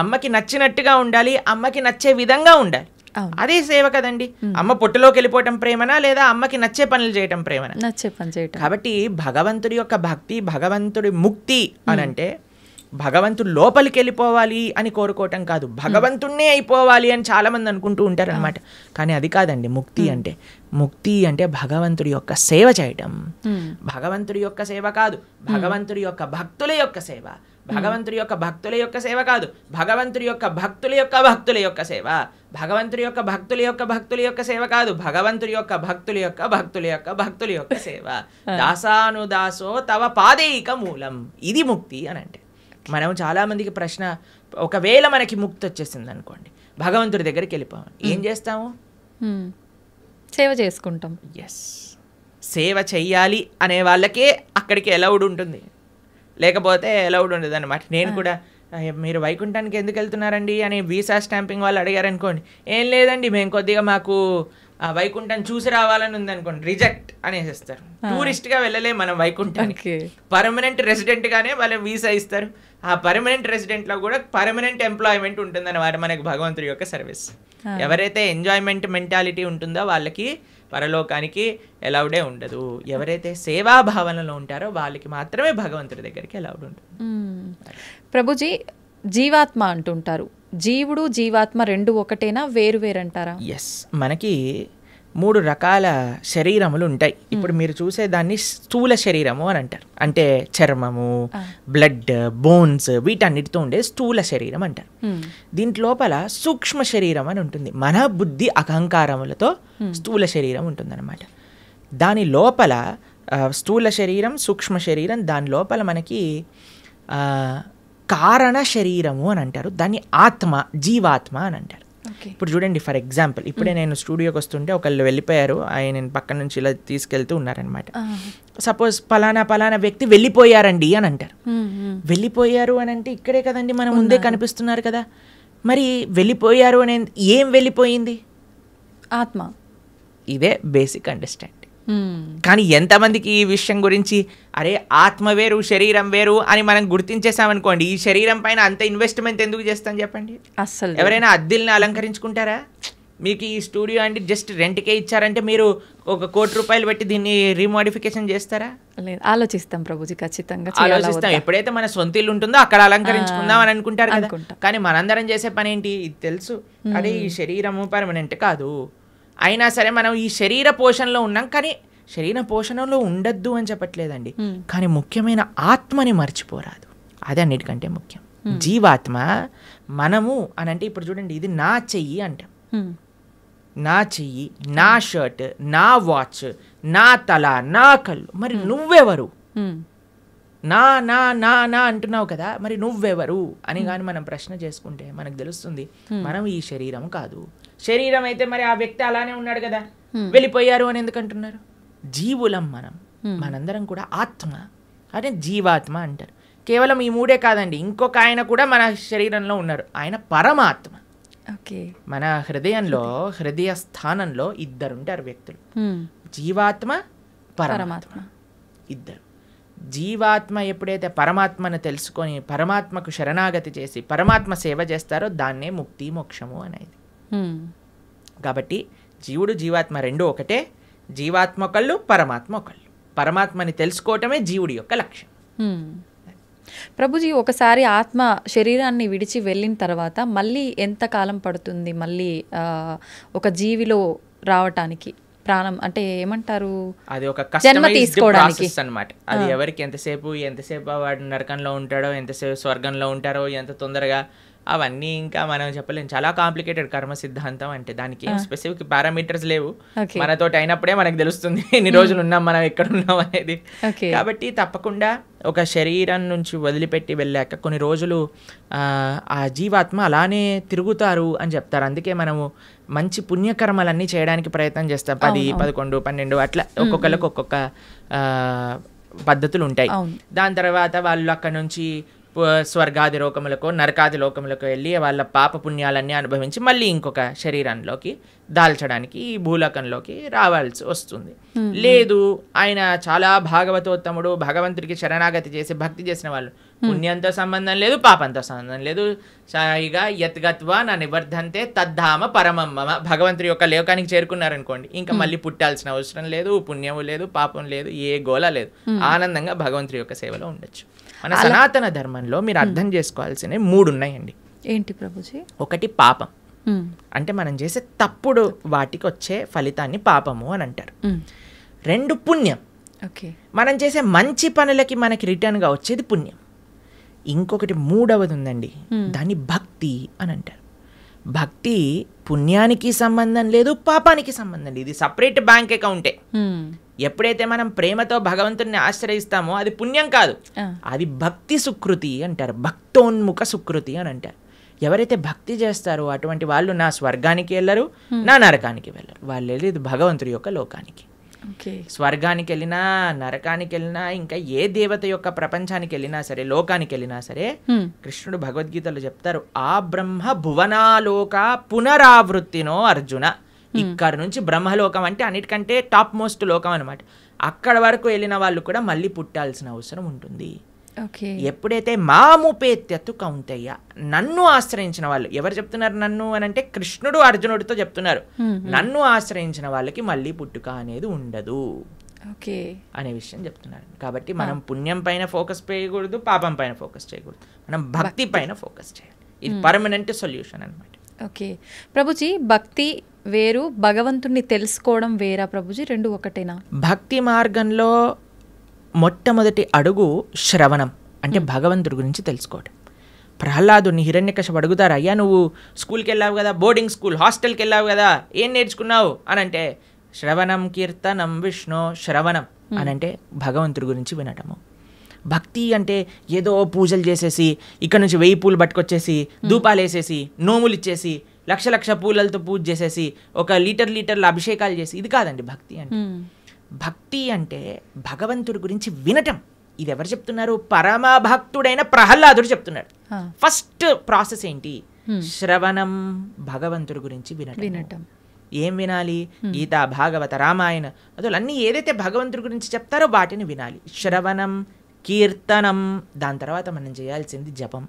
అమ్మకి నచ్చినట్టుగా ఉండాలి, అమ్మకి నచ్చే విధంగా ఉండాలి, అదే సేవ కదండి. అమ్మ పొట్టులోకి వెళ్ళిపోవటం ప్రేమనా, లేదా అమ్మకి నచ్చే పనులు చేయటం ప్రేమనా? నచ్చే పని చేయటం. కాబట్టి భగవంతుడి యొక్క భక్తి, భగవంతుడి ముక్తి అని అంటే భగవంతుడు లోపలికి వెళ్ళిపోవాలి అని కోరుకోవటం కాదు, భగవంతుణ్ణే అయిపోవాలి అని చాలా మంది అనుకుంటూ ఉంటారు అనమాట. కానీ అది కాదండి ముక్తి అంటే. ముక్తి అంటే భగవంతుడి యొక్క సేవ చేయటం. భగవంతుడి యొక్క సేవ కాదు, భగవంతుడి యొక్క భక్తుల యొక్క సేవ. భగవంతుడి యొక్క భక్తుల యొక్క సేవ కాదు, భగవంతుడి యొక్క భక్తుల యొక్క భక్తుల యొక్క సేవ. భగవంతుడి యొక్క భక్తుల యొక్క భక్తుల యొక్క సేవ కాదు, భగవంతుడి యొక్క భక్తుల యొక్క భక్తుల యొక్క భక్తుల యొక్క సేవ. దాసానుదాసో తవ పాదేయిక మూలం, ఇది ముక్తి అని అంటే. మనం చాలామందికి ప్రశ్న, ఒకవేళ మనకి ముక్తి వచ్చేసింది అనుకోండి, భగవంతుడి దగ్గరికి వెళ్ళిపోవాలి, ఏం చేస్తాము? సేవ చేసుకుంటాం. ఎస్, సేవ చెయ్యాలి అనే వాళ్ళకే అక్కడికి అలౌడ్ ఉంటుంది, లేకపోతే అలౌడ్ ఉండదు అనమాట. నేను కూడా మీరు వైకుంఠానికి ఎందుకు వెళ్తున్నారండి అని వీసా స్టాంపింగ్ వాళ్ళు అడిగారు అనుకోండి, ఏం లేదండి మేము కొద్దిగా మాకు వైకుంఠం చూసి రావాలని ఉంది అనుకోండి, రిజెక్ట్ అనేసిస్తారు. టూరిస్ట్గా వెళ్ళలేము మనం వైకుంఠానికి, పర్మనెంట్ రెసిడెంట్గానే వాళ్ళు వీసా ఇస్తారు. ఆ పర్మనెంట్ రెసిడెంట్లో కూడా పర్మనెంట్ ఎంప్లాయ్మెంట్ ఉంటుంది అన్నమాట మనకి భగవంతుడి యొక్క సర్వీస్. ఎవరైతే ఎంజాయ్మెంట్ మెంటాలిటీ ఉంటుందో వాళ్ళకి పరలోకానికి ఎలౌడే ఉండదు. ఎవరైతే సేవాభావనలో ఉంటారో వాళ్ళకి మాత్రమే భగవంతుడి దగ్గరికి ఎలౌడ్ ఉంటుంది. ప్రభుజీ, జీవాత్మ అంటుంటారు, జీవుడు జీవాత్మ రెండు ఒకటేనా, వేరు వేరంటారా? ఎస్, మనకి 3 రకాల శరీరములు ఉంటాయి. ఇప్పుడు మీరు చూసే దాన్ని స్థూల శరీరము అని అంటారు, అంటే చర్మము, బ్లడ్, బోన్స్ వీటన్నిటితో ఉండే స్థూల శరీరం అంటారు. దీంట్ లోపల సూక్ష్మ శరీరం అని ఉంటుంది, మన బుద్ధి అహంకారములతో స్థూల శరీరం ఉంటుందన్నమాట. దాని లోపల స్థూల శరీరం, సూక్ష్మ శరీరం, దాని లోపల మనకి కారణ శరీరము అని అంటారు, దాన్ని ఆత్మ, జీవాత్మ అని అంటారు. ఇప్పుడు చూడండి, ఫర్ ఎగ్జాంపుల్ ఇప్పుడే నేను స్టూడియోకి వస్తుంటే ఒకళ్ళు వెళ్ళిపోయారు, ఆయన పక్కన నుంచి ఇలా తీసుకెళ్తూ ఉన్నారనమాట. సపోజ్ పలానా వ్యక్తి వెళ్ళిపోయారండి అని అంటారు. వెళ్ళిపోయారు అని అంటే ఇక్కడే కదండి మన ముందే కనిపిస్తున్నారు కదా, మరి వెళ్ళిపోయారు అని ఏం వెళ్ళిపోయింది? ఆత్మ. ఇదే బేసిక్ అండర్స్టాండింగ్. కానీ ఎంతమందికి ఈ విషయం గురించి అరే ఆత్మ వేరు శరీరం వేరు అని మనం గుర్తించేసామనుకోండి, ఈ శరీరం పైన అంత ఇన్వెస్ట్మెంట్ ఎందుకు చేస్తాం చెప్పండి? అస్సలు ఎవరైనా అద్దెల్ని అలంకరించుకుంటారా? మీకు ఈ స్టూడియో అంటే జస్ట్ రెంట్కే ఇచ్చారంటే మీరు ఒక 1 కోటి రూపాయలు పెట్టి దీన్ని రీమోడిఫికేషన్ చేస్తారా? లేదు, ఆలోచిస్తాం ప్రభుజీ, ఖచ్చితంగా ఆలోచిస్తాం. ఎప్పుడైతే మన సొంత ఇల్లు ఉంటుందో అక్కడ అలంకరించుకుందాం అని అనుకుంటారు కదా. కానీ మనందరం చేసే పని ఏంటి? ఇది తెలుసు, అదే ఈ శరీరము పర్మనెంట్ కాదు, అయినా సరే మనం ఈ శరీర పోషణలో ఉన్నాం. కానీ శరీర పోషణలో ఉండద్దు అని చెప్పట్లేదండి, కానీ ముఖ్యమైన ఆత్మని మర్చిపోరాదు. అది అన్నిటికంటే ముఖ్యం. జీవాత్మ మనము అని అంటే ఇప్పుడు చూడండి, ఇది నా చెయ్యి అంటాం, నా చెయ్యి, నా షర్ట్, నా వాచ్, నా తల, నా కళ్ళు. మరి నువ్వెవరు? నా నా నా నా అంటున్నావు కదా, మరి నువ్వెవరు అని కానీ మనం ప్రశ్న చేసుకుంటే మనకు తెలుస్తుంది మనం ఈ శరీరం కాదు. శరీరం అయితే మరి ఆ వ్యక్తి అలానే ఉన్నాడు కదా, వెళ్ళిపోయారు అని ఎందుకు అంటున్నారు? జీవులం మనం, మనందరం కూడా ఆత్మ, అంటే జీవాత్మ అంటారు. కేవలం ఈ 3 కాదండి, ఇంకొక ఆయన కూడా మన శరీరంలో ఉన్నారు, ఆయన పరమాత్మ. మన హృదయంలో, హృదయ స్థానంలో 2 ఉంటారు వ్యక్తులు, జీవాత్మ పరమాత్మ, 2. జీవాత్మ ఎప్పుడైతే పరమాత్మను తెలుసుకొని పరమాత్మకు శరణాగతి చేసి పరమాత్మ సేవ చేస్తారో దాన్నే ముక్తి మోక్షము అనేది. కాబట్టి జీవుడు జీవాత్మ 2 ఒకటే, జీవాత్మ ఒకళ్ళు, పరమాత్మ ఒకళ్ళు. పరమాత్మని తెలుసుకోవటమే జీవుడి యొక్క లక్ష్యం. ప్రభుజీ, ఒకసారి ఆత్మ శరీరాన్ని విడిచి వెళ్ళిన తర్వాత మళ్ళీ ఎంత కాలం పడుతుంది మళ్ళీ ఒక జీవిలో రావటానికి? ప్రాణం అంటే ఏమంటారు, అది ఒక కస్టమైజ్డ్ ప్రాసెస్ అన్నమాట. అది ఎవరికి ఎంతసేపు వాడు నరకంలో ఉంటాడో, ఎంతసేపు స్వర్గంలో ఉంటారో, ఎంత తొందరగా, అవన్నీ ఇంకా మనం చెప్పలేము. చాలా కాంప్లికేటెడ్ కర్మ సిద్ధాంతం అంటే, దానికి ఏం స్పెసిఫిక్ పారామీటర్స్ లేవు. మనతోటి అయినప్పుడే మనకు తెలుస్తుంది ఎన్ని రోజులు ఉన్నాం, మనం ఎక్కడ ఉన్నాం అనేది. కాబట్టి తప్పకుండా ఒక శరీరం నుంచి వదిలిపెట్టి వెళ్ళాక కొన్ని రోజులు ఆ జీవాత్మ అలానే తిరుగుతారు అని చెప్తారు. అందుకే మనము మంచి పుణ్యకర్మలన్నీ చేయడానికి ప్రయత్నం చేస్తాం. 10, 11, 12 అట్లా ఒక్కొక్కరికి ఒక్కొక్క పద్ధతులు ఉంటాయి. దాని తర్వాత వాళ్ళు అక్కడ నుంచి స్వర్గాది లోకములకు, నరకాది లోకములకు వెళ్ళి వాళ్ళ పాప పుణ్యాలన్నీ అనుభవించి మళ్ళీ ఇంకొక శరీరంలోకి దాల్చడానికి ఈ భూలోకంలోకి రావాల్సి వస్తుంది. లేదు, ఆయన చాలా భాగవతోత్తముడు, భగవంతుడికి శరణాగతి చేసి భక్తి చేసిన వాళ్ళు, పుణ్యంతో సంబంధం లేదు, పాపంతో సంబంధం లేదు, సాయిగా యత్గత్వా నా నివర్ధంతే తద్ధామ పరమమ్మ, భగవంతుడి యొక్క లోకానికి చేరుకున్నారనుకోండి, ఇంకా మళ్ళీ పుట్టాల్సిన అవసరం లేదు, పుణ్యము లేదు, పాపం లేదు, ఏ గోల లేదు, ఆనందంగా భగవంతుడి యొక్క సేవలో ఉండొచ్చు. మన సనాతన ధర్మంలో మీరు అర్థం చేసుకోవాల్సినవి 3 ఉన్నాయండి. ఏంటి ప్రభుజీ? ఒకటి పాపం, అంటే మనం చేసే తప్పుడు వాటికి వచ్చే ఫలితాన్ని పాపము అని అంటారు. 2 పుణ్యం, మనం చేసే మంచి పనులకి మనకి రిటర్న్గా వచ్చేది పుణ్యం. ఇంకొకటి 3వది ఉందండి, దాన్ని భక్తి అని అంటారు. భక్తి పుణ్యానికి సంబంధం లేదు, పాపానికి సంబంధం లేదు, ఇది సపరేట్ బ్యాంక్ అకౌంటే. ఎప్పుడైతే మనం ప్రేమతో భగవంతుడిని ఆశ్రయిస్తామో అది పుణ్యం కాదు, అది భక్తి సుకృతి అంటారు, భక్తోన్ముఖ సుకృతి అని అంటారు. ఎవరైతే భక్తి చేస్తారో అటువంటి వాళ్ళు నా స్వర్గానికి వెళ్ళరు, నా నరకానికి వెళ్ళరు, వాళ్ళు వెళ్ళేది భగవంతుడి యొక్క లోకానికి. స్వర్గానికి వెళ్ళినా, నరకానికి వెళ్ళినా, ఇంకా ఏ దేవత యొక్క ప్రపంచానికి వెళ్ళినా సరే, లోకానికి వెళ్ళినా సరే, కృష్ణుడు భగవద్గీతలో చెప్తారు, ఆ బ్రహ్మ భువనాలోక పునరావృత్తినో అర్జున. ఇక్కడ నుంచి బ్రహ్మలోకం అంటే అన్నిటికంటే టాప్ మోస్ట్ లోకం అనమాట. అక్కడ వరకు వెళ్ళిన వాళ్ళు కూడా మళ్ళీ పుట్టాల్సిన అవసరం ఉంటుంది. ఎప్పుడైతే మాముపేత్యత్తు కౌంతయ్య, నన్ను ఆశ్రయించిన వాళ్ళు, ఎవరు చెప్తున్నారు నన్ను అని అంటే కృష్ణుడు అర్జునుడితో చెప్తున్నారు, నన్ను ఆశ్రయించిన వాళ్ళకి మళ్ళీ పుట్టుక అనేది ఉండదు అనే విషయం చెప్తున్నారు. కాబట్టి మనం పుణ్యం పైన ఫోకస్ చేయకూడదు, పాపం పైన ఫోకస్ చేయకూడదు, మనం భక్తి పైన ఫోకస్ చేయాలి. ఇది పర్మనెంట్ సొల్యూషన్ అనమాట. ఓకే ప్రభుజీ, భక్తి వేరు, భగవంతుణ్ణి తెలుసుకోవడం వేరా ప్రభుజీ? 2 ఒకటేనా? భక్తి మార్గంలో మొట్టమొదటి అడుగు శ్రవణం, అంటే భగవంతుడి గురించి తెలుసుకోవడం. ప్రహ్లాదుని హిరణ్యకశిపుడు అడుగుతారు, అయ్యా నువ్వు స్కూల్కి వెళ్ళావు కదా, బోర్డింగ్ స్కూల్ హాస్టల్కి వెళ్ళావు కదా, ఏం నేర్చుకున్నావు అని అంటే, శ్రవణం కీర్తనం విష్ణు, శ్రవణం అని అంటే భగవంతుడి గురించి వినటము. భక్తి అంటే ఏదో పూజలు చేసేసి ఇక్కడ నుంచి 1000 పూలు పట్టుకొచ్చేసి ధూపాలు వేసేసి నోములు ఇచ్చేసి లక్ష పూలలతో పూజ చేసేసి ఒక లీటర్ల అభిషేకాలు చేసి, ఇది కాదండి భక్తి అంటే. భక్తి అంటే భగవంతుడి గురించి వినటం. ఇది ఎవరు చెప్తున్నారు? పరమ భక్తుడైన ప్రహ్లాదుడు చెప్తున్నాడు. ఫస్ట్ ప్రాసెస్ ఏంటి? శ్రవణం, భగవంతుడి గురించి వినటం. ఏం వినాలి? గీత, భాగవత, రామాయణ అసలు అన్నీ ఏదైతే భగవంతుడి గురించి చెప్తారో వాటిని వినాలి. శ్రవణం, కీర్తనం, దాని తర్వాత మనం చేయాల్సింది జపం.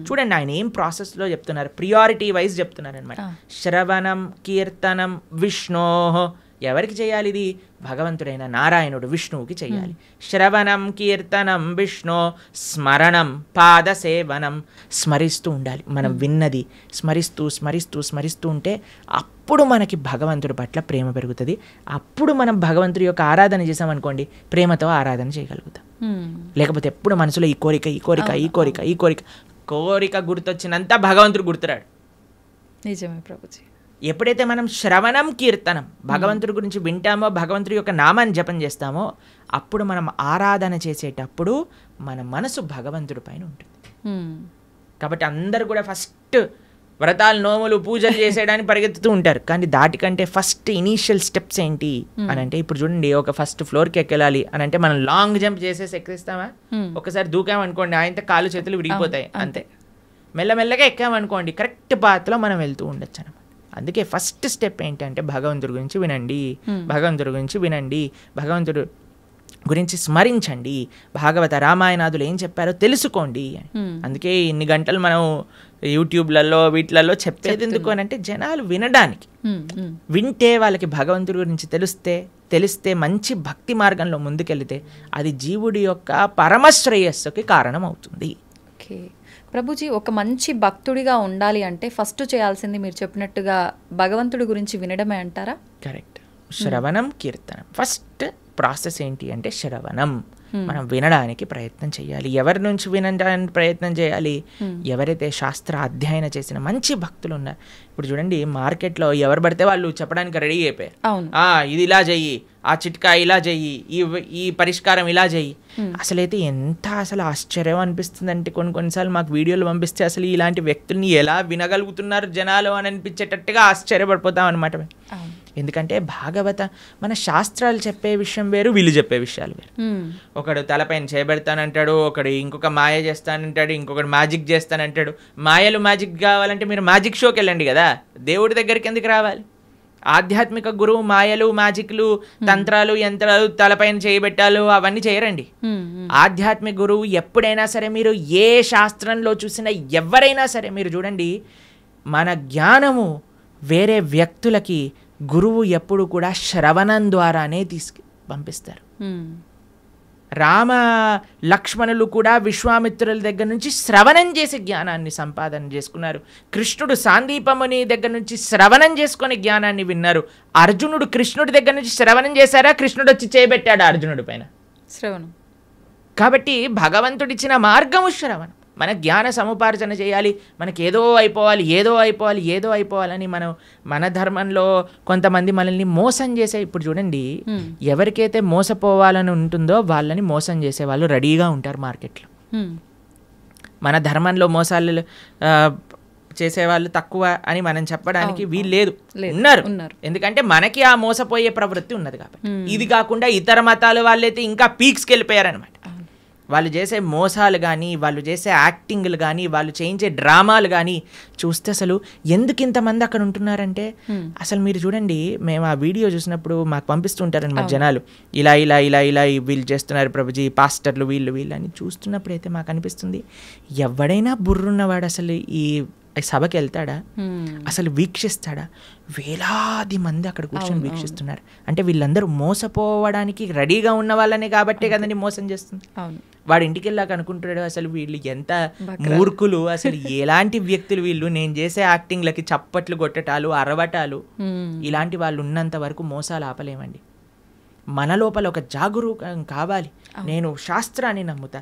చూడండి ఆయన ఏం ప్రాసెస్లో చెప్తున్నారు, ప్రియారిటీ వైజ్ చెప్తున్నారు అనమాట. శ్రవణం, కీర్తనం, విష్ణో. ఎవరికి చేయాలి ఇది? భగవంతుడైన నారాయణుడు విష్ణువుకి చేయాలి. శ్రవణం, కీర్తనం, విష్ణు, స్మరణం, పాదసేవనం. స్మరిస్తూ ఉండాలి. మనం విన్నది స్మరిస్తూ స్మరిస్తూ స్మరిస్తూ ఉంటే అప్పుడు మనకి భగవంతుడి పట్ల ప్రేమ పెరుగుతుంది. అప్పుడు మనం భగవంతుడి యొక్క ఆరాధన చేసామనుకోండి, ప్రేమతో ఆరాధన చేయగలుగుతాం. లేకపోతే ఎప్పుడు మనసులో ఈ కోరిక ఈ కోరిక ఈ కోరిక ఈ కోరిక కోరిక గుర్తొచ్చినంత భగవంతుడు గుర్తురాడు. నిజమే ప్రభుజీ. ఎప్పుడైతే మనం శ్రవణం, కీర్తనం భగవంతుడి గురించి వింటామో, భగవంతుడి యొక్క నామాన్ని జపం చేస్తామో, అప్పుడు మనం ఆరాధన చేసేటప్పుడు మన మనసు భగవంతుడి పైన ఉంటుంది. కాబట్టి అందరు కూడా ఫస్ట్ వ్రతాలు, నోములు, పూజలు చేసేయడానికి పరిగెత్తుతూ ఉంటారు. కానీ దాటికంటే ఫస్ట్ ఇనీషియల్ స్టెప్స్ ఏంటి అని అంటే, ఇప్పుడు చూడండి, ఒక ఫస్ట్ ఫ్లోర్కి ఎక్కెళ్ళాలి అని అంటే మనం లాంగ్ జంప్ చేసేసి ఎక్కిస్తామా? ఒకసారి దూకామనుకోండి, ఆయనతో కాళ్ళు చేతులు విరిగిపోతాయి, అంతే. మెల్లమెల్లగా ఎక్కామనుకోండి, కరెక్ట్ పాత్లో మనం వెళ్తూ ఉండొచ్చు అనమాట. అందుకే ఫస్ట్ స్టెప్ ఏంటంటే భగవంతుడి గురించి వినండి, భగవంతుడి గురించి వినండి, భగవంతుడు గురించి స్మరించండి, భాగవత రామాయణాదులు ఏం చెప్పారో తెలుసుకోండి. అందుకే ఇన్ని గంటలు మనం యూట్యూబ్లలో వీటిలలో చెప్పేది ఎందుకు అని అంటే జనాలు వినడానికి. వింటే వాళ్ళకి భగవంతుడి గురించి తెలిస్తే మంచి భక్తి మార్గంలో ముందుకెళ్తే అది జీవుడి యొక్క పరమశ్రేయస్సుకి కారణం అవుతుంది. ఓకే ప్రభుజీ, ఒక మంచి భక్తుడిగా ఉండాలి అంటే ఫస్ట్ చేయాల్సింది మీరు చెప్పినట్టుగా భగవంతుడి గురించి వినడమే అంటారా? కరెక్ట్. శ్రవణం, కీర్తనం. ఫస్ట్ ప్రాసెస్ ఏంటి అంటే శ్రవణం. మనం వినడానికి ప్రయత్నం చేయాలి. ఎవరి నుంచి వినడానికి ప్రయత్నం చేయాలి? ఎవరైతే శాస్త్ర అధ్యయనం చేసిన మంచి భక్తులు ఉన్నారు. ఇప్పుడు చూడండి, మార్కెట్లో ఎవరు పడితే వాళ్ళు చెప్పడానికి రెడీ అయిపోయారు. ఇది ఇలా చెయ్యి, ఆ చిట్కా ఇలా చెయ్యి, ఈ పరిష్కారం ఇలా చెయ్యి. అసలైతే ఎంత ఆశ్చర్యం అనిపిస్తుంది అంటే, కొన్నిసార్లు మాకు వీడియోలు పంపిస్తే అసలు ఇలాంటి వ్యక్తుల్ని ఎలా వినగలుగుతున్నారు జనాలు అని అనిపించేటట్టుగా ఆశ్చర్యపడిపోతాం అనమాట. ఎందుకంటే భాగవత మన శాస్త్రాలు చెప్పే విషయం వేరు, వీళ్ళు చెప్పే విషయాలు వేరు. ఒకడు తలపైన చేయబెడతానంటాడు, ఒకడు ఇంకొక మాయ చేస్తానంటాడు, ఇంకొకడు మ్యాజిక్ చేస్తానంటాడు. మాయలు మ్యాజిక్ కావాలంటే మీరు మ్యాజిక్ షోకి వెళ్ళండి కదా, దేవుడి దగ్గరికి ఎందుకు రావాలి? ఆధ్యాత్మిక గురువు మాయలు, మ్యాజిక్లు, తంత్రాలు, యంత్రాలు, తలపైన చేయబెట్టాలు అవన్నీ చేయరండి. ఆధ్యాత్మిక గురువు ఎప్పుడైనా సరే, మీరు ఏ శాస్త్రంలో చూసినా ఎవరైనా సరే మీరు చూడండి, మన జ్ఞానము వేరే వ్యక్తులకి గురువు ఎప్పుడు కూడా శ్రవణం ద్వారానే పంపిస్తారు. రామ లక్ష్మణులు కూడా విశ్వామిత్రుల దగ్గర నుంచి శ్రవణం చేసి జ్ఞానాన్ని సంపాదన చేసుకున్నారు. కృష్ణుడు సాందీపముని దగ్గర నుంచి శ్రవణం చేసుకొని జ్ఞానాన్ని విన్నారు. అర్జునుడు కృష్ణుడి దగ్గర నుంచి శ్రవణం చేశారా? కృష్ణుడు వచ్చి చేయబెట్టాడు అర్జునుడి పైన శ్రవణం. కాబట్టి భగవంతుడిచ్చిన మార్గము శ్రవణం. మన జ్ఞాన సముపార్జన చేయాలి. మనకి ఏదో అయిపోవాలని మన ధర్మంలో కొంతమంది మనల్ని మోసం చేసే, ఇప్పుడు చూడండి, ఎవరికైతే మోసపోవాలని ఉంటుందో వాళ్ళని మోసం చేసే వాళ్ళు రెడీగా ఉంటారు మార్కెట్లో. మన ధర్మంలో మోసాలు చేసేవాళ్ళు తక్కువ అని మనం చెప్పడానికి వీలు లేదు, ఉన్నారు. ఎందుకంటే మనకి ఆ మోసపోయే ప్రవృత్తి ఉన్నది కాబట్టి. ఇది కాకుండా ఇతర మతాల వాళ్ళైతే ఇంకా పీక్స్కి వెళ్ళిపోయారనమాట. వాళ్ళు చేసే మోసాలు కానీ, వాళ్ళు చేసే యాక్టింగ్లు కానీ, వాళ్ళు చేయించే డ్రామాలు కానీ చూస్తే అసలు ఎందుకు ఇంతమంది అక్కడ ఉంటున్నారంటే, అసలు మీరు చూడండి, మేము ఆ వీడియో చూసినప్పుడు మాకు పంపిస్తుంటారనమాట జనాలు, ఇలా ఇలా ఇలా ఇలా వీళ్ళు చేస్తున్నారు ప్రభుజీ, పాస్టర్లు వీళ్ళు అని చూస్తున్నప్పుడు అయితే మాకు అనిపిస్తుంది, ఎవడైనా బుర్రున్నవాడు అసలు ఈ సభకి వెళ్తాడా? అసలు వీక్షిస్తాడా? వేలాది మంది అక్కడ కూర్చొని వీక్షిస్తున్నారు అంటే వీళ్ళందరూ మోసపోవడానికి రెడీగా ఉన్న వాళ్ళనే కాబట్టే కదండి మోసం చేస్తుంది. వాడు ఇంటికి వెళ్ళాక అనుకుంటాడు, అసలు వీళ్ళు ఎంత మూర్ఖులు, అసలు ఎలాంటి వ్యక్తులు వీళ్ళు, నేను చేసే యాక్టింగ్లకి చప్పట్లు కొట్టటాలు, అరవటాలు, ఇలాంటి వాళ్ళు ఉన్నంత వరకు మోసాలు ఆపలేమండి. మన లోపల ఒక జాగరూకం కావాలి. నేను శాస్త్రాన్ని నమ్ముతా,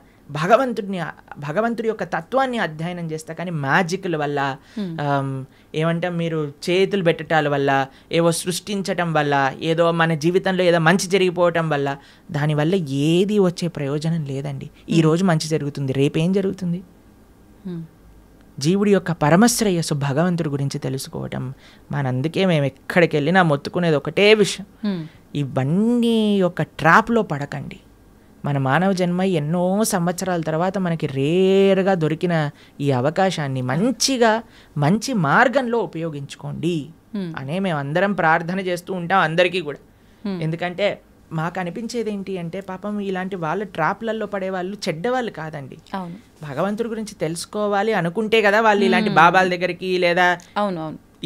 భగవంతుడి యొక్క తత్వాన్ని అధ్యయనం చేస్తా, కానీ మ్యాజిక్ల వల్ల, ఏమంటాం, మీరు చేతులు పెట్టటాల వల్ల, ఏవో సృష్టించటం వల్ల, ఏదో మన జీవితంలో ఏదో మంచి జరిగిపోవటం వల్ల, దానివల్ల ఏది వచ్చే ప్రయోజనం లేదండి. ఈరోజు మంచి జరుగుతుంది, రేపేం జరుగుతుంది? జీవుడి యొక్క పరమశ్రేయస్సు భగవంతుడి గురించి తెలుసుకోవటం. అందుకే మేము ఎక్కడికి వెళ్ళినా మొత్తుకునేది ఒకటే విషయం, ఇవన్నీ యొక్క ట్రాప్లో పడకండి. మన మానవ జన్మ ఎన్నో సంవత్సరాల తర్వాత మనకి రేర్గా దొరికిన ఈ అవకాశాన్ని మంచి మార్గంలో ఉపయోగించుకోండి. అనే మేము అందరం ప్రార్థన చేస్తూ ఉంటాం అందరికీ కూడా. ఎందుకంటే మాకు అనిపించేది ఏంటి అంటే పాపం ఇలాంటి వాళ్ళ ట్రాప్లలో పడే వాళ్ళు చెడ్డవాళ్ళు కాదండి. భగవంతుడి గురించి తెలుసుకోవాలి అనుకుంటే కదా వాళ్ళు ఇలాంటి బాబాల దగ్గరికి లేదా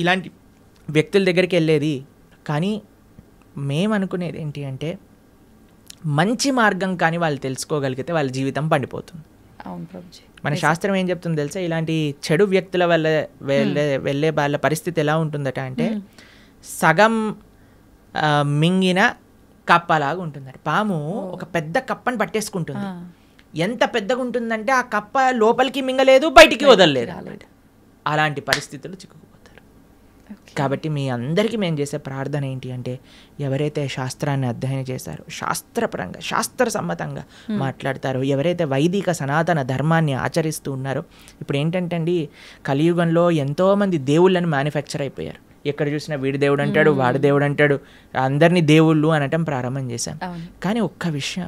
ఇలాంటి వ్యక్తుల దగ్గరికి వెళ్ళేది. కానీ మేము అనుకునేది ఏంటి అంటే మంచి మార్గం కానీ వాళ్ళు తెలుసుకోగలిగితే వాళ్ళ జీవితం పండిపోతుంది. మన శాస్త్రం ఏం చెప్తుంది తెలుసా, ఇలాంటి చెడు వ్యక్తుల వల్ల వెళ్ళే వాళ్ళ పరిస్థితి ఎలా ఉంటుందట అంటే సగం మింగిన కప్పలాగా ఉంటుందట. పాము ఒక పెద్ద కప్పని పట్టేసుకుంటుంది. ఎంత పెద్దగా ఉంటుందంటే ఆ కప్ప లోపలికి మింగలేదు, బయటికి వదలలేదు. అలాంటి పరిస్థితులు చిక్కుకుపోతారు. కాబట్టి మీ అందరికీ మేము చేసే ప్రార్థన ఏంటి అంటే ఎవరైతే శాస్త్రాన్ని అధ్యయనం చేశారో, శాస్త్రపరంగా శాస్త్ర సమ్మతంగా మాట్లాడతారో, ఎవరైతే వైదిక సనాతన ధర్మాన్ని ఆచరిస్తూ ఉన్నారో, ఇప్పుడు ఏంటంటే అండి కలియుగంలో ఎంతోమంది దేవుళ్ళని మ్యానుఫ్యాక్చర్ అయిపోయారు. ఎక్కడ చూసినా వీడి దేవుడు అంటాడు, వాడి దేవుడు అంటాడు, అందరినీ దేవుళ్ళు అనటం ప్రారంభం చేశాం. కానీ ఒక్క విషయం,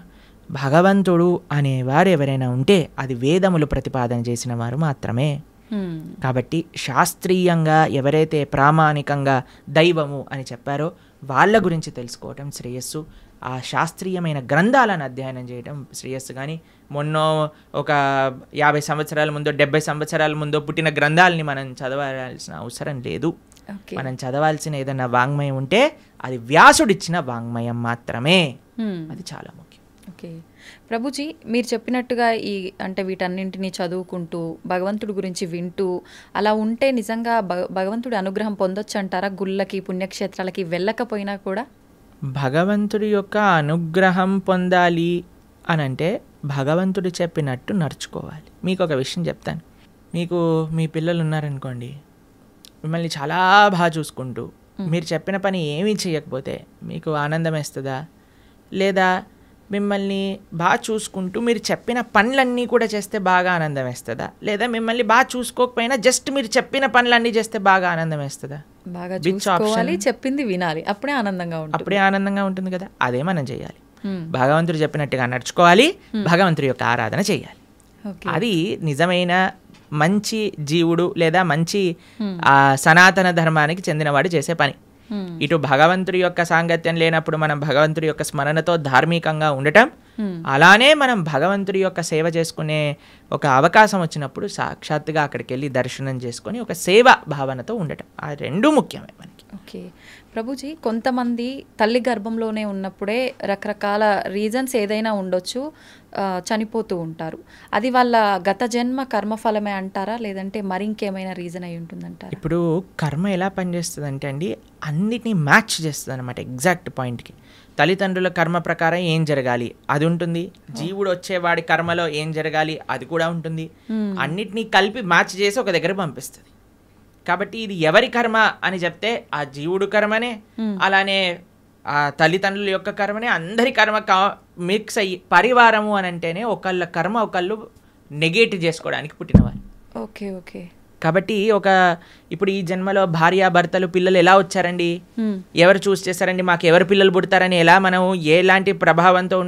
భగవంతుడు అనేవారు ఎవరైనా ఉంటే అది వేదములు ప్రతిపాదన చేసిన వారు మాత్రమే. కాబట్టి శాస్త్రీయంగా ఎవరైతే ప్రామాణికంగా దైవము అని చెప్పారో వాళ్ళ గురించి తెలుసుకోవటం శ్రేయస్సు. ఆ శాస్త్రీయమైన గ్రంథాలను అధ్యయనం చేయడం శ్రేయస్సు. కానీ మొన్న ఒక 50 సంవత్సరాల ముందో 70 సంవత్సరాల ముందో పుట్టిన గ్రంథాలని మనం చదవాల్సిన అవసరం లేదు. మనం చదవాల్సిన ఏదైనా వాంగ్మయం ఉంటే అది వ్యాసుడిచ్చిన వాంగ్మయం మాత్రమే. అది చాలా ముఖ్యం. ఓకే ప్రభుజీ, మీరు చెప్పినట్టుగా అంటే వీటన్నింటినీ చదువుకుంటూ భగవంతుడి గురించి వింటూ అలా ఉంటే నిజంగా భగవంతుడి అనుగ్రహం పొందొచ్చు అంటారా? గుళ్ళకి పుణ్యక్షేత్రాలకి వెళ్ళకపోయినా కూడా భగవంతుడి యొక్క అనుగ్రహం పొందాలి అని అంటే భగవంతుడు చెప్పినట్టు నడుచుకోవాలి. మీకు ఒక విషయం చెప్తాను. మీకు మీ పిల్లలు ఉన్నారనుకోండి, మిమ్మల్ని చాలా బాగా చూసుకుంటూ మీరు చెప్పిన పని ఏమీ చేయకపోతే మీకు ఆనందం వేస్తుందా? లేదా మిమ్మల్ని బాగా చూసుకుంటూ మీరు చెప్పిన పనులన్నీ కూడా చేస్తే బాగా ఆనందం వేస్తుందా? లేదా మిమ్మల్ని బాగా చూసుకోకపోయినా జస్ట్ మీరు చెప్పిన పనులన్నీ చేస్తే బాగా ఆనందం వేస్తుందా? బాగా చూసుకోవాలి, చెప్పింది వినాలి, అప్పుడే ఆనందంగా ఉంటుంది కదా. అదే మనం చేయాలి. భగవంతుడు చెప్పినట్టుగా నడుచుకోవాలి, భగవంతుడి యొక్క ఆరాధన చేయాలి. అది నిజమైన మంచి జీవుడు లేదా మంచి సనాతన ధర్మానికి చెందినవాడు చేసే పని. ఇటు భగవంతుడి యొక్క సాంగత్యం లేనప్పుడు మనం భగవంతుడి యొక్క స్మరణతో ధార్మికంగా ఉండటం, అలానే మనం భగవంతుడి యొక్క సేవ చేసుకునే ఒక అవకాశం వచ్చినప్పుడు సాక్షాత్తుగా అక్కడికి వెళ్ళి దర్శనం చేసుకొని ఒక సేవ భావనతో ఉండటం, ఆ రెండు ముఖ్యమే మనకి. ఓకే ప్రభుజీ, కొంతమంది తల్లి గర్భంలోనే ఉన్నప్పుడే రకరకాల రీజన్స్ ఏదైనా ఉండొచ్చు, చనిపోతూ ఉంటారు. అది వాళ్ళ గత జన్మ కర్మఫలమే అంటారా, లేదంటే మరింకేమైనా రీజన్ అయి ఉంటుందంటారా? ఇప్పుడు కర్మ ఎలా పనిచేస్తుంది అంటే అండి అన్నిటినీ మ్యాచ్ చేస్తుంది అనమాట ఎగ్జాక్ట్ పాయింట్కి. తల్లిదండ్రుల కర్మ ప్రకారం ఏం జరగాలి అది ఉంటుంది, జీవుడు వచ్చేవాడి కర్మలో ఏం జరగాలి అది కూడా ఉంటుంది. అన్నిటినీ కలిపి మ్యాచ్ చేసి ఒక దగ్గర పంపిస్తుంది. కాబట్టి ఇది ఎవరి కర్మ అని చెప్తే ఆ జీవుడు కర్మనే, అలానే ఆ తల్లిదండ్రుల యొక్క కర్మనే, అందరి కర్మ మిక్స్ అయ్యి పరివారము అని అంటేనే ఒకళ్ళ కర్మ ఒకళ్ళు నెగేట్ చేసుకోవడానికి పుట్టినవారు. Okay okay. కాబట్టి ఇప్పుడు ఈ జన్మలో భార్య భర్తలు పిల్లలు ఎలా వచ్చారండి, ఎవరు చూస్ చేశారండి, మాకు ఎవరు పిల్లలు పుడతారని ఎలా మనం ఎలాంటి ప్రభావంతో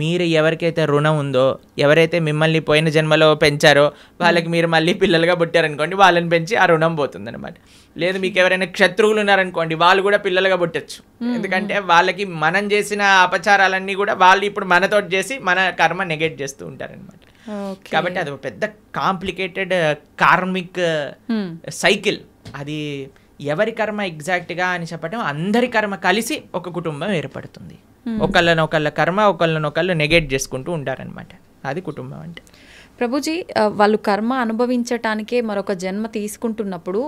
మీరు ఎవరికైతే రుణం ఉందో, ఎవరైతే మిమ్మల్ని పోయిన జన్మలో పెంచారో వాళ్ళకి మీరు మళ్ళీ పిల్లలుగా పుట్టారనుకోండి, వాళ్ళని పెంచి ఆ రుణం పోతుంది అనమాట. లేదు మీకు ఎవరైనా శత్రువులు ఉన్నారనుకోండి, వాళ్ళు కూడా పిల్లలుగా పుట్టచ్చు. ఎందుకంటే వాళ్ళకి మనం చేసిన అపచారాలన్నీ కూడా వాళ్ళు ఇప్పుడు మనతో చేసి మన కర్మ నెగెట్ చేస్తూ ఉంటారనమాట. కాబట్టి అది ఒక పెద్ద కాంప్లికేటెడ్ కార్మిక్ సైకిల్. అది ఎవరి కర్మ ఎగ్జాక్ట్గా అని చెప్పటం, అందరి కర్మ కలిసి ఒక కుటుంబం ఏర్పడుతుంది. ఒకళ్ళ కర్మ ఒకళ్ళనొకళ్ళు నెగెట్ చేసుకుంటూ ఉంటారనమాట. అది కుటుంబం అంటే. ప్రభుజీ, వాళ్ళు కర్మ అనుభవించటానికే మరొక జన్మ తీసుకుంటున్నప్పుడు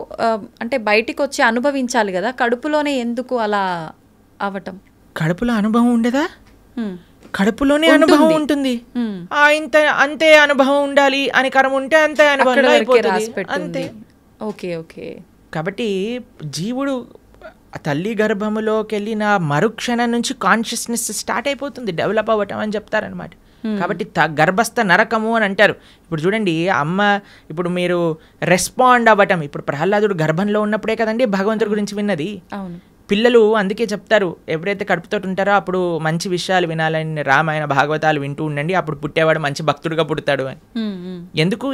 అంటే బయటికి వచ్చి అనుభవించాలి కదా, కడుపులోనే ఎందుకు అలా అవటం? కడుపులో అనుభవం ఉండదా? కడుపులోనే అనుభవం ఉంటుంది. అంతే అనుభవం ఉండాలి అని కర్మ ఉంటే అంతే అనుభవం అయిపోతుంది. Okay okay. కాబట్టి జీవుడు తల్లి గర్భములోకి వెళ్ళిన మరుక్షణం నుంచి కాన్షియస్నెస్ స్టార్ట్ అయిపోతుంది, డెవలప్ అవ్వటం అని చెప్తారనమాట. కాబట్టి గర్భస్థ నరకము అని అంటారు. ఇప్పుడు చూడండి అమ్మ, ఇప్పుడు మీరు రెస్పాండ్ అవ్వటం, ఇప్పుడు ప్రహ్లాదుడు గర్భంలో ఉన్నప్పుడే కదండి భగవంతుడి గురించి విన్నది. పిల్లలు అందుకే చెప్తారు, ఎవరైతే కడుపుతో ఉంటారో అప్పుడు మంచి విషయాలు వినాలని, రామాయణ భాగవతాలు వింటూ ఉండండి, అప్పుడు పుట్టేవాడు మంచి భక్తుడిగా పుడతాడు అని.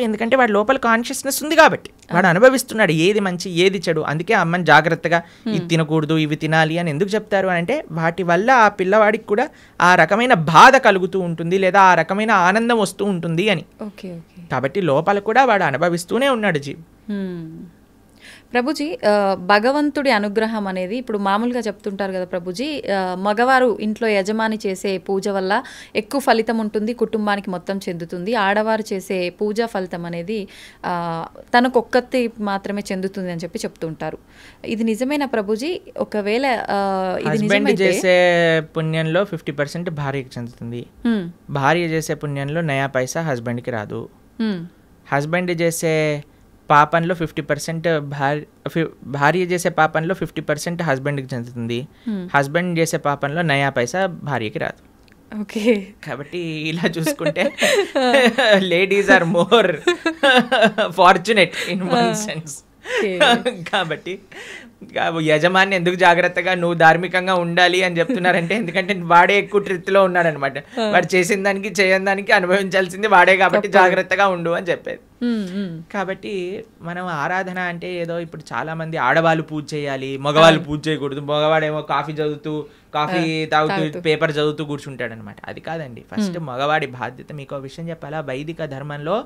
ఎందుకంటే వాడి లోపల కాన్షియస్నెస్ ఉంది కాబట్టి, వాడు అనుభవిస్తున్నాడు ఏది మంచి ఏది చెడు. అందుకే అమ్మని జాగ్రత్తగా ఇది తినకూడదు ఇవి తినాలి అని ఎందుకు చెప్తారు అంటే వాటి వల్ల ఆ పిల్లవాడికి కూడా ఆ రకమైన బాధ కలుగుతూ ఉంటుంది, లేదా ఆ రకమైన ఆనందం వస్తూ ఉంటుంది అని. కాబట్టి లోపల కూడా వాడు అనుభవిస్తూనే ఉన్నాడు జీవి. ప్రభుజీ, భగవంతుడి అనుగ్రహం అనేది ఇప్పుడు మామూలుగా చెప్తుంటారు కదా ప్రభుజీ, మగవారు ఇంట్లో యజమాని చేసే పూజ వల్ల ఎక్కువ ఫలితం ఉంటుంది, కుటుంబానికి మొత్తం చెందుతుంది. ఆడవారు చేసే పూజా ఫలితం అనేది తనకొక్కతి మాత్రమే చెందుతుంది అని చెప్తుంటారు. ఇది నిజమేనా ప్రభుజీ? ఒకవేళ హస్బెండ్ చేసే పుణ్యంలో 50% భార్యకి చెందుతుంది, భార్య చేసే పుణ్యంలో నయా పైసా హస్బెండ్కి రాదు. హస్బెండ్ చేసే పాపంలో 50% భార్య చేసే పాపంలో 50% హస్బెండ్కి చెందుతుంది, హస్బెండ్ చేసే పాపంలో నయా పైసా భార్యకి రాదు. ఓకే. కాబట్టి ఇలా చూసుకుంటే ladies are more fortunate in one sense. కాబట్టి యజమాని ఎందుకు జాగ్రత్తగా నువ్వు ధార్మికంగా ఉండాలి అని చెప్తున్నారంటే ఎందుకంటే వాడే ఎక్కువ ట్రిత్లో ఉన్నాడనమాట. వాడు చేసిన దానికి చేయని దానికి అనుభవించాల్సింది వాడే కాబట్టి జాగ్రత్తగా ఉండు అని చెప్పేది. కాబట్టి మనం ఆరాధన అంటే ఏదో ఇప్పుడు చాలా మంది ఆడవాళ్ళు పూజ చేయాలి, మగవాళ్ళు పూజ చేయకూడదు, మగవాడేమో కాఫీ తాగుతూ పేపర్ చదువుతూ కూర్చుంటాడు అనమాట. అది కాదండి. ఫస్ట్ మగవాడి బాధ్యత. మీకు ఒక విషయం చెప్పాలా, వైదిక ధర్మంలో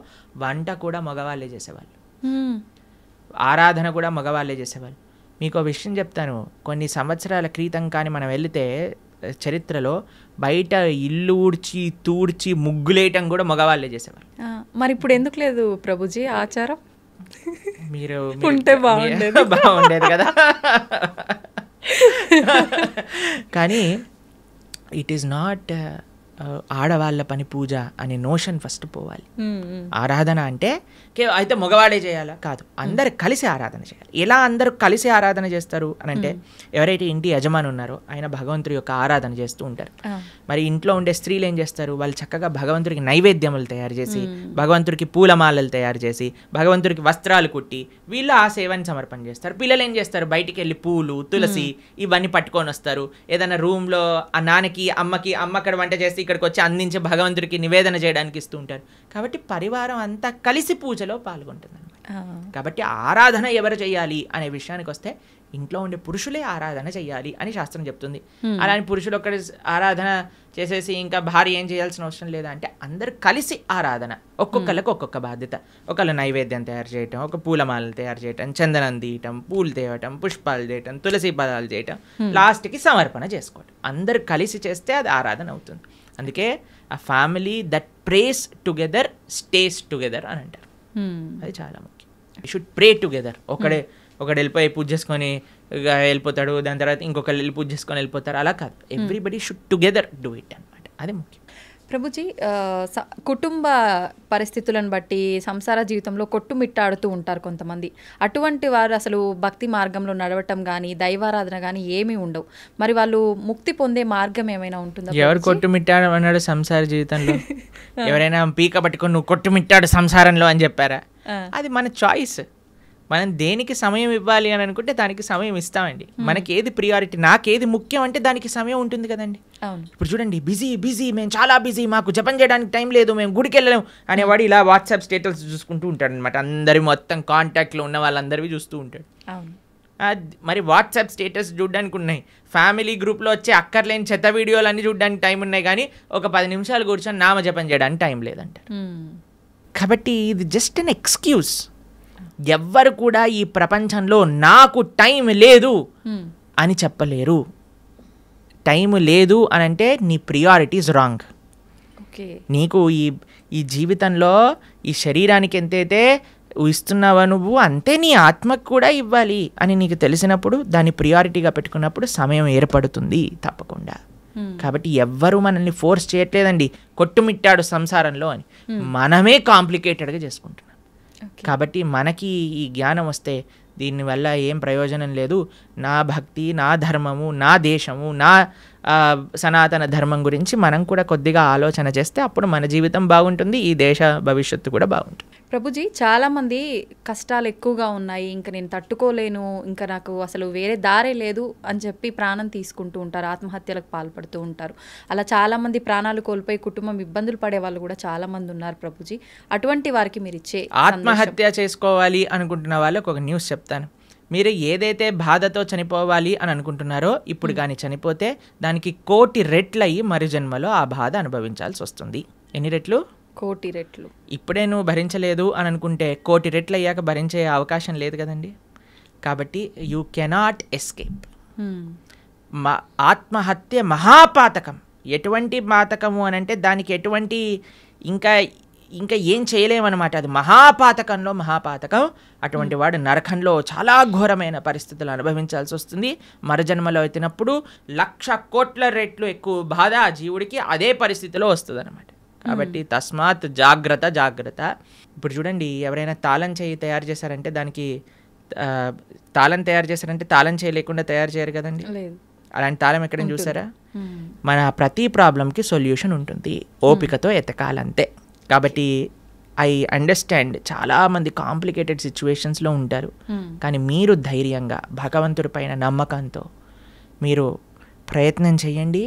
వంట కూడా మగవాళ్ళే చేసేవాళ్ళు, ఆరాధన కూడా మగవాళ్ళే చేసేవాళ్ళు. మీకు విషయం చెప్తాను, కొన్ని సంవత్సరాల క్రితం కానీ మనం వెళితే చరిత్రలో బయట ఇల్లు ఊడ్చి తూడ్చి ముగ్గులేయటం కూడా మగవాళ్ళే చేసేవాళ్ళు. మరి ఇప్పుడు ఎందుకు లేదు ప్రభుజీ ఆచారం? మీరు ఉంటే బాగుండేది కదా. కానీ ఇట్ ఈస్ నాట్ ఆడవాళ్ళ పని పూజ అనే నోషన్ ఫస్ట్ పోవాలి. ఆరాధన అంటే అయితే మగవాడే చేయాలా కాదు, అందరు కలిసి ఆరాధన చేయాలి. ఎలా అందరూ కలిసి ఆరాధన చేస్తారు అని అంటే ఎవరైతే ఇంటి యజమాని ఉన్నారో ఆయన భగవంతుడి యొక్క ఆరాధన చేస్తూ ఉంటారు. మరి ఇంట్లో ఉండే స్త్రీలు ఏం చేస్తారు, వాళ్ళు చక్కగా భగవంతుడికి నైవేద్యములు తయారు చేసి, భగవంతుడికి పూలమాలలు తయారు చేసి, భగవంతుడికి వస్త్రాలు కుట్టి వీళ్ళు ఆ సేవని సమర్పణ చేస్తారు. పిల్లలు ఏం చేస్తారు, బయటికి వెళ్ళి పూలు తులసి ఇవన్నీ పట్టుకొని వస్తారు. ఏదైనా రూమ్లో ఆ నాన్నకి అమ్మకి, అమ్మ అక్కడ వంట చేసి ఇక్కడికి వచ్చి అందించి భగవంతుడికి నివేదన చేయడానికి ఇస్తూ ఉంటారు. కాబట్టి పరివారం అంతా కలిసి పూజలో పాల్గొంటుంది అనమాట. కాబట్టి ఆరాధన ఎవరు చేయాలి అనే విషయానికి వస్తే ఇంట్లో ఉండే పురుషులే ఆరాధన చేయాలి అని శాస్త్రం చెప్తుంది. అలానే పురుషుడు ఒక్కడి ఆరాధన చేసేసి ఇంకా భార్య ఏం చేయాల్సిన అవసరం లేదా అంటే అందరు కలిసి ఆరాధన. ఒక్కొక్కరికి ఒక్కొక్క బాధ్యత. ఒకళ్ళు నైవేద్యం తయారు చేయటం, ఒక పూలమాలలు తయారు చేయటం, చందనం తీయటం, పూలు తేవటం, పుష్పాలు చేయటం, తులసి పదాలు చేయటం, లాస్ట్కి సమర్పణ చేసుకోవటం. అందరు కలిసి చేస్తే అది ఆరాధన అవుతుంది. అందుకే ఆ family that praise together stays together అని అంటారు. అది చాలా ముఖ్యం. You should pray together. ఒకడు వెళ్ళిపోయి పూజ చేసుకొని వెళ్ళిపోతాడు, దాని తర్వాత ఇంకొకరు వెళ్ళి పూజ చేసుకొని వెళ్ళిపోతారు, అలా కాదు. Everybody should together do it అనమాట. అది ముఖ్యం. ప్రభుజీ, కుటుంబ పరిస్థితులను బట్టి సంసార జీవితంలో కొట్టుమిట్టాడుతూ ఉంటారు కొంతమంది. అటువంటి వారు అసలు భక్తి మార్గంలో నడవటం కానీ దైవారాధన కానీ ఏమీ ఉండవు. మరి వాళ్ళు ముక్తి పొందే మార్గం ఏమైనా ఉంటుందా? ఎవరు కొట్టుమిట్టాడు అన్నాడు సంసార జీవితంలో? ఎవరైనా పీక పట్టుకొని నువ్వు కొట్టుమిట్టాడు సంసారంలో అని చెప్పారా? అది మన చాయిస్. మనం దేనికి సమయం ఇవ్వాలి అని అనుకుంటే దానికి సమయం ఇస్తామండి. మనకి ఏది ప్రియారిటీ, నాకేది ముఖ్యం అంటే దానికి సమయం ఉంటుంది కదండి. ఇప్పుడు చూడండి, బిజీ, మేము చాలా బిజీ, మాకు జపం చేయడానికి టైం లేదు, మేము గుడికి వెళ్ళలేము అనేవాడు ఇలా వాట్సాప్ స్టేటస్ చూసుకుంటూ ఉంటాడు అనమాట. అందరి మొత్తం కాంటాక్ట్లో ఉన్న వాళ్ళందరివి చూస్తూ ఉంటాడు. మరి వాట్సాప్ స్టేటస్ చూడడానికి ఉన్నాయి, ఫ్యామిలీ గ్రూప్లో వచ్చే అక్కర్లేని చెత్త వీడియోలు అన్నీ చూడడానికి టైం ఉన్నాయి, కానీ ఒక 10 నిమిషాలు కూర్చొని నామజపం చేయడానికి టైం లేదంటారు. కాబట్టి ఇది జస్ట్ అన్ ఎక్స్క్యూజ్. ఎవ్వరు కూడా ఈ ప్రపంచంలో నాకు టైం లేదు అని చెప్పలేరు. టైం లేదు అని అంటే నీ ప్రియారిటీస్ రాంగ్. నీకు ఈ జీవితంలో ఈ శరీరానికి ఎంతైతే ఇస్తున్నావా నువ్వు అంతే నీ ఆత్మకు కూడా ఇవ్వాలి అని నీకు తెలిసినప్పుడు, దాన్ని ప్రియారిటీగా పెట్టుకున్నప్పుడు సమయం ఏర్పడుతుంది తప్పకుండా. కాబట్టి ఎవ్వరూ మనల్ని ఫోర్స్ చేయట్లేదండి కొట్టుమిట్టాడు సంసారంలో అని. మనమే కాంప్లికేటెడ్గా చేసుకుంటున్నాం. కాబట్టి మనకి ఈ జ్ఞానం వస్తే దీనివల్ల ఏం ప్రయోజనం లేదు. నా భక్తి, నా ధర్మము, నా దేశము, నా సనాతన ధర్మం గురించి మనం కూడా కొద్దిగా ఆలోచన చేస్తే అప్పుడు మన జీవితం బాగుంటుంది, ఈ దేశ భవిష్యత్తు కూడా బాగుంటుంది. ప్రభుజీ, చాలామంది కష్టాలు ఎక్కువగా ఉన్నాయి, ఇంకా నేను తట్టుకోలేను, ఇంకా నాకు అసలు వేరే దారే లేదు అని చెప్పి ప్రాణం తీసుకుంటూ ఉంటారు, ఆత్మహత్యలకు పాల్పడుతూ ఉంటారు. అలా చాలామంది ప్రాణాలు కోల్పోయి కుటుంబం ఇబ్బందులు పడే వాళ్ళు కూడా చాలామంది ఉన్నారు ప్రభుజీ. అటువంటి వారికి మీరు ఇచ్చే ఆత్మహత్య చేసుకోవాలి అనుకుంటున్న వాళ్ళకి ఒక న్యూస్ చెప్తాను. మీరు ఏదైతే బాధతో చనిపోవాలి అని అనుకుంటున్నారో ఇప్పుడు కానీ చనిపోతే దానికి 1,000,000 రెట్లయ్యి మరు జన్మలో ఆ బాధ అనుభవించాల్సి వస్తుంది. ఎన్ని రెట్లు? 1,000,000 రెట్లు. ఇప్పుడే నువ్వు భరించలేదు అని అనుకుంటే 1,000,000 రెట్లు అయ్యాక భరించే అవకాశం లేదు కదండి. కాబట్టి యూ కెనాట్ ఎస్కేప్. ఆత్మహత్య మహాపాతకం. ఎటువంటి పాతకము అని అంటే దానికి ఎటువంటి ఇంకా ఏం చేయలేమన్నమాట. అది మహాపాతకంలో మహాపాతకం. అటువంటి వాడు నరకంలో చాలా ఘోరమైన పరిస్థితులు అనుభవించాల్సి వస్తుంది. మరుజన్మలో ఎత్తినప్పుడు 1,00,00,000,000 రెట్లు ఎక్కువ బాధ ఆ జీవుడికి అదే పరిస్థితిలో వస్తుంది అనమాట. కాబట్టి తస్మాత్ జాగ్రత్త. ఇప్పుడు చూడండి, ఎవరైనా తాళం చేయి తయారు చేశారంటే దానికి తాళం తయారు చేశారంటే తాళం చేయి లేకుండా తయారు చేయరు కదండి. అలాంటి తాళం ఎక్కడైనా చూసారా? మన ప్రతి ప్రాబ్లంకి సొల్యూషన్ ఉంటుంది, ఓపికతో ఎతకాలంతే. కాబట్టి ఐ అండర్స్టాండ్ చాలామంది కాంప్లికేటెడ్ సిచ్యువేషన్స్లో ఉంటారు. కానీ మీరు ధైర్యంగా భగవంతుడి పైన నమ్మకంతో మీరు ప్రయత్నం చేయండి.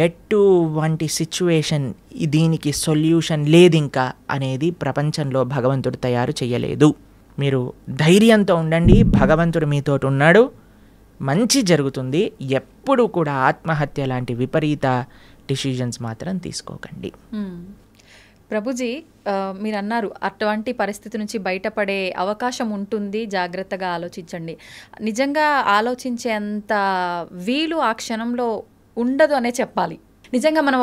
ఎటువంటి సిచ్యువేషన్ దీనికి సొల్యూషన్ లేదు ఇంకా అనేది ప్రపంచంలో భగవంతుడు తయారు చేయలేదు. మీరు ధైర్యంతో ఉండండి, భగవంతుడు మీతోటి ఉన్నాడు, మంచి జరుగుతుంది. ఎప్పుడు కూడా ఆత్మహత్య లాంటి విపరీత డిసిజన్స్ మాత్రం తీసుకోకండి. ప్రభుజీ, మీరు అన్నారు అటువంటి పరిస్థితి నుంచి బయటపడే అవకాశం ఉంటుంది, జాగ్రత్తగా ఆలోచించండి. నిజంగా ఆలోచించేంత వీలు ఆ క్షణంలో ఉండదు అనే చెప్పాలి. నిజంగా మనం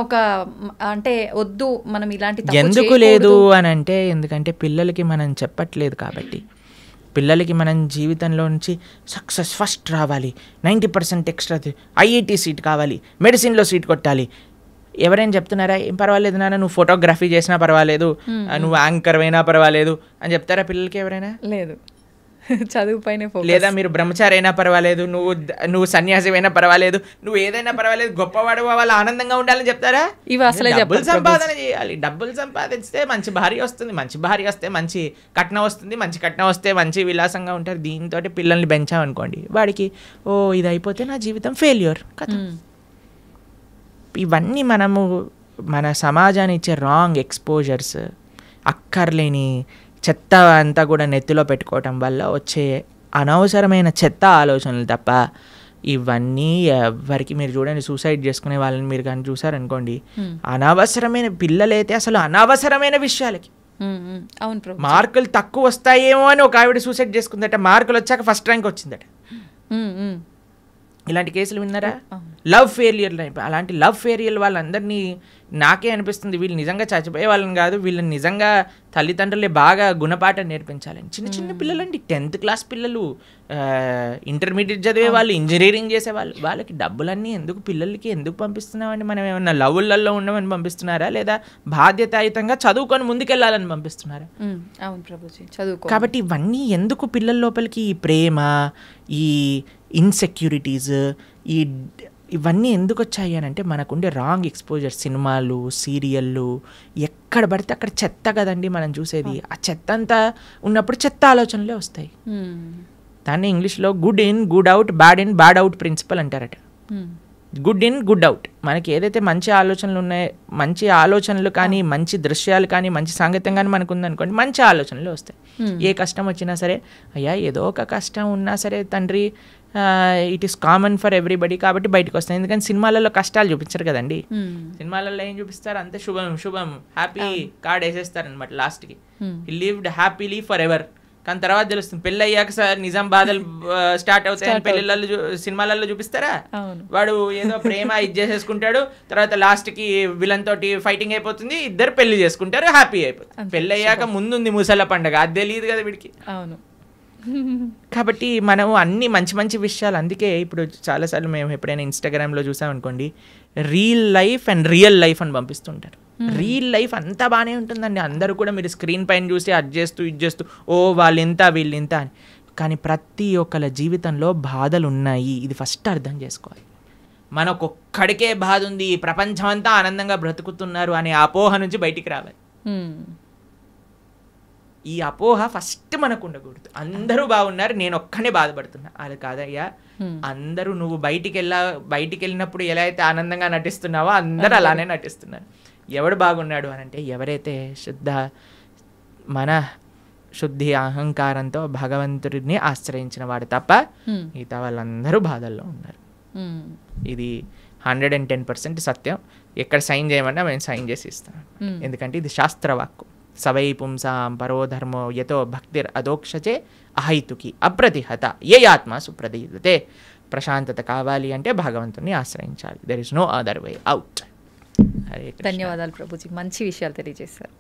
అంటే వద్దు, మనం ఇలాంటి ఎందుకు లేదు అని అంటే, ఎందుకంటే పిల్లలకి మనం చెప్పట్లేదు కాబట్టి. పిల్లలకి మనం జీవితంలో నుంచి సక్సెస్ ఫస్ట్ రావాలి, 90% ఎక్స్ట్రా, ఐఐటి సీట్ కావాలి, మెడిసిన్లో సీట్ కొట్టాలి. ఎవరైనా చెప్తున్నారా ఏం పర్వాలేదు నాన్న, నువ్వు ఫోటోగ్రఫీ చేసినా పర్వాలేదు, నువ్వు యాంకర్ అయినా పర్వాలేదు అని చెప్తారా పిల్లలకి ఎవరైనా? లేదు. చదువు పైన, లేదా మీరు బ్రహ్మచారి అయినా పర్వాలేదు, నువ్వు సన్యాసి అయినా పర్వాలేదు, నువ్వు ఏదైనా పర్వాలేదు, గొప్పవాడు వాళ్ళు ఆనందంగా ఉండాలని చెప్తారా? ఇవి అసలే డబ్బులు సంపాదన చేయాలి. డబ్బులు సంపాదిస్తే మంచి భార్య వస్తుంది, మంచి భార్య వస్తే మంచి కట్నం వస్తుంది, మంచి కట్నం వస్తే మంచి విలాసంగా ఉంటారు. దీంతో పిల్లల్ని పెంచామనుకోండి, వాడికి ఇది అయిపోతే నా జీవితం ఫెయిల్యూర్ కథ. ఇవన్నీ మన సమాజాన్ని ఇచ్చే రాంగ్ ఎక్స్పోజర్స్, అక్కర్లేని చెత్త అంతా కూడా నెత్తిలో పెట్టుకోవటం వల్ల వచ్చే అనవసరమైన చెత్త ఆలోచనలు తప్ప ఇవన్నీ ఎవరికి. మీరు చూడండి, సూసైడ్ చేసుకునే వాళ్ళని మీరు కానీ చూసారనుకోండి, అనవసరమైన పిల్లలైతే అసలు అనవసరమైన విషయాలకి మార్కులు తక్కువ వస్తాయేమో అని ఒక ఆవిడ సూసైడ్ చేసుకుందట, మార్కులు వచ్చాక ఫస్ట్ ర్యాంక్ వచ్చిందట. ఇలాంటి కేసులు విన్నారా? Love failure. అలాంటి లవ్ ఫెయిలియర్ వాళ్ళందరినీ నాకే అనిపిస్తుంది వీళ్ళు నిజంగా చచ్చిపోయే వాళ్ళని కాదు, వీళ్ళని నిజంగా తల్లిదండ్రులే బాగా గుణపాఠం నేర్పించాలని. చిన్న పిల్లలండి, 10th క్లాస్ పిల్లలు, ఇంటర్మీడియట్ చదివే వాళ్ళు, ఇంజనీరింగ్ చేసేవాళ్ళు. వాళ్ళకి డబ్బులన్నీ ఎందుకు, పిల్లలకి ఎందుకు పంపిస్తున్నామండి? మనం ఏమన్నా లవ్వులలో ఉండమని పంపిస్తున్నారా, లేదా బాధ్యతాయుతంగా చదువుకొని ముందుకెళ్ళాలని పంపిస్తున్నారా? అవును ప్రభుజీ, చదువుకో. కాబట్టి ఇవన్నీ ఎందుకు పిల్లల లోపలికి? ఈ ప్రేమ, ఈ ఇన్సెక్యూరిటీస్, ఇవన్నీ ఎందుకు వచ్చాయి అని అంటే మనకుండే రాంగ్ ఎక్స్పోజర్. సినిమాలు, సీరియళ్ళు, ఎక్కడ పడితే అక్కడ చెత్త కదండి మనం చూసేది. ఆ చెత్త అంతా ఉన్నప్పుడు చెత్త ఆలోచనలే వస్తాయి. దాన్ని ఇంగ్లీష్లో good in good out, bad in bad out principle అంటారట. Good in good out. మనకి ఏదైతే మంచి ఆలోచనలు ఉన్నాయో, మంచి ఆలోచనలు కానీ, మంచి దృశ్యాలు కానీ, మంచి సాంగత్యం కానీ మనకు ఉందనుకోండి, మంచి ఆలోచనలు వస్తాయి. ఏ కష్టం వచ్చినా సరే, అయ్యా ఏదో ఒక కష్టం ఉన్నా సరే తండ్రి, it is common for everybody, కాబట్టి బయటకు వస్తాయి. ఎందుకంటే సినిమాలలో కష్టాలు చూపించారు కదండి. సినిమాలలో ఏం చూపిస్తారు? అంతే శుభం శుభం హ్యాపీ కార్డ్ వేసేస్తారు అనమాట లాస్ట్కి. హి లివ్డ్ హ్యాపీలీ ఫర్ ఎవర్. కానీ తర్వాత తెలుస్తుంది పెళ్ళి అయ్యాక సార్ నిజం బాధలు స్టార్ట్ అవుతాయని పెళ్ళిళ్ళలో సినిమాలలో చూపిస్తారా? వాడు ఏదో ప్రేమ ఇది చేసేసుకుంటాడు, తర్వాత లాస్ట్కి విలన్ తోటి ఫైటింగ్ అయిపోతుంది, ఇద్దరు పెళ్లి చేసుకుంటారు, హ్యాపీ అయిపోతుంది. పెళ్ళి అయ్యాక ముందుంది ముసల పండగ, అది తెలియదు కదా వీడికి. అవును. కాబట్టి మనం అన్ని మంచి మంచి విషయాలు, అందుకే ఇప్పుడు చాలాసార్లు మేము ఎప్పుడైనా ఇన్స్టాగ్రామ్లో చూసామనుకోండి, real life and real life అని పంపిస్తుంటారు. రియల్ లైఫ్ అంతా బాగానే ఉంటుందండి, అందరూ కూడా మీరు స్క్రీన్ పైన చూసి అది చేస్తూ ఇది చేస్తూ వాళ్ళు ఇంత వీళ్ళు ఇంత అని. కానీ ప్రతి ఒక్కళ్ళ జీవితంలో బాధలు ఉన్నాయి, ఇది ఫస్ట్ అర్థం చేసుకోవాలి. మనకొక్కడికే బాధ ఉంది, ప్రపంచం అంతా ఆనందంగా బ్రతుకుతున్నారు అనే అపోహ నుంచి బయటికి రావాలి. ఈ అపోహ ఫస్ట్ మనకు ఉండకూడదు. అందరూ బాగున్నారు, నేను ఒక్కనే బాధపడుతున్నా, అది కాదయ్యా. అందరూ నువ్వు బయటికి వెళ్ళినప్పుడు ఎలా అయితే ఆనందంగా నటిస్తున్నావో అందరూ అలానే నటిస్తున్నారు. ఎవడు బాగున్నాడు అని అంటే ఎవరైతే శుద్ధి అహంకారంతో భగవంతుడిని ఆశ్రయించిన వాడు తప్ప మిగతా వాళ్ళందరూ బాధల్లో ఉన్నారు. ఇది 110% సత్యం. ఎక్కడ సైన్ చేయమన్నా మేము సైన్ చేసి ఇస్తాం, ఎందుకంటే ఇది శాస్త్రవాక్కు. సవై పుంసాం పరోధర్మో యతో భక్తిర్ అదోక్షచే అహైతుకి అప్రతిహత ఏ ఆత్మ సుప్రదీయతే. ప్రశాంతత కావాలి అంటే భగవంతుని ఆశ్రయించాలి. There is no other way out. ధన్యవాదాలు ప్రభుజీ, మంచి విషయాలు తెలియజేశారు.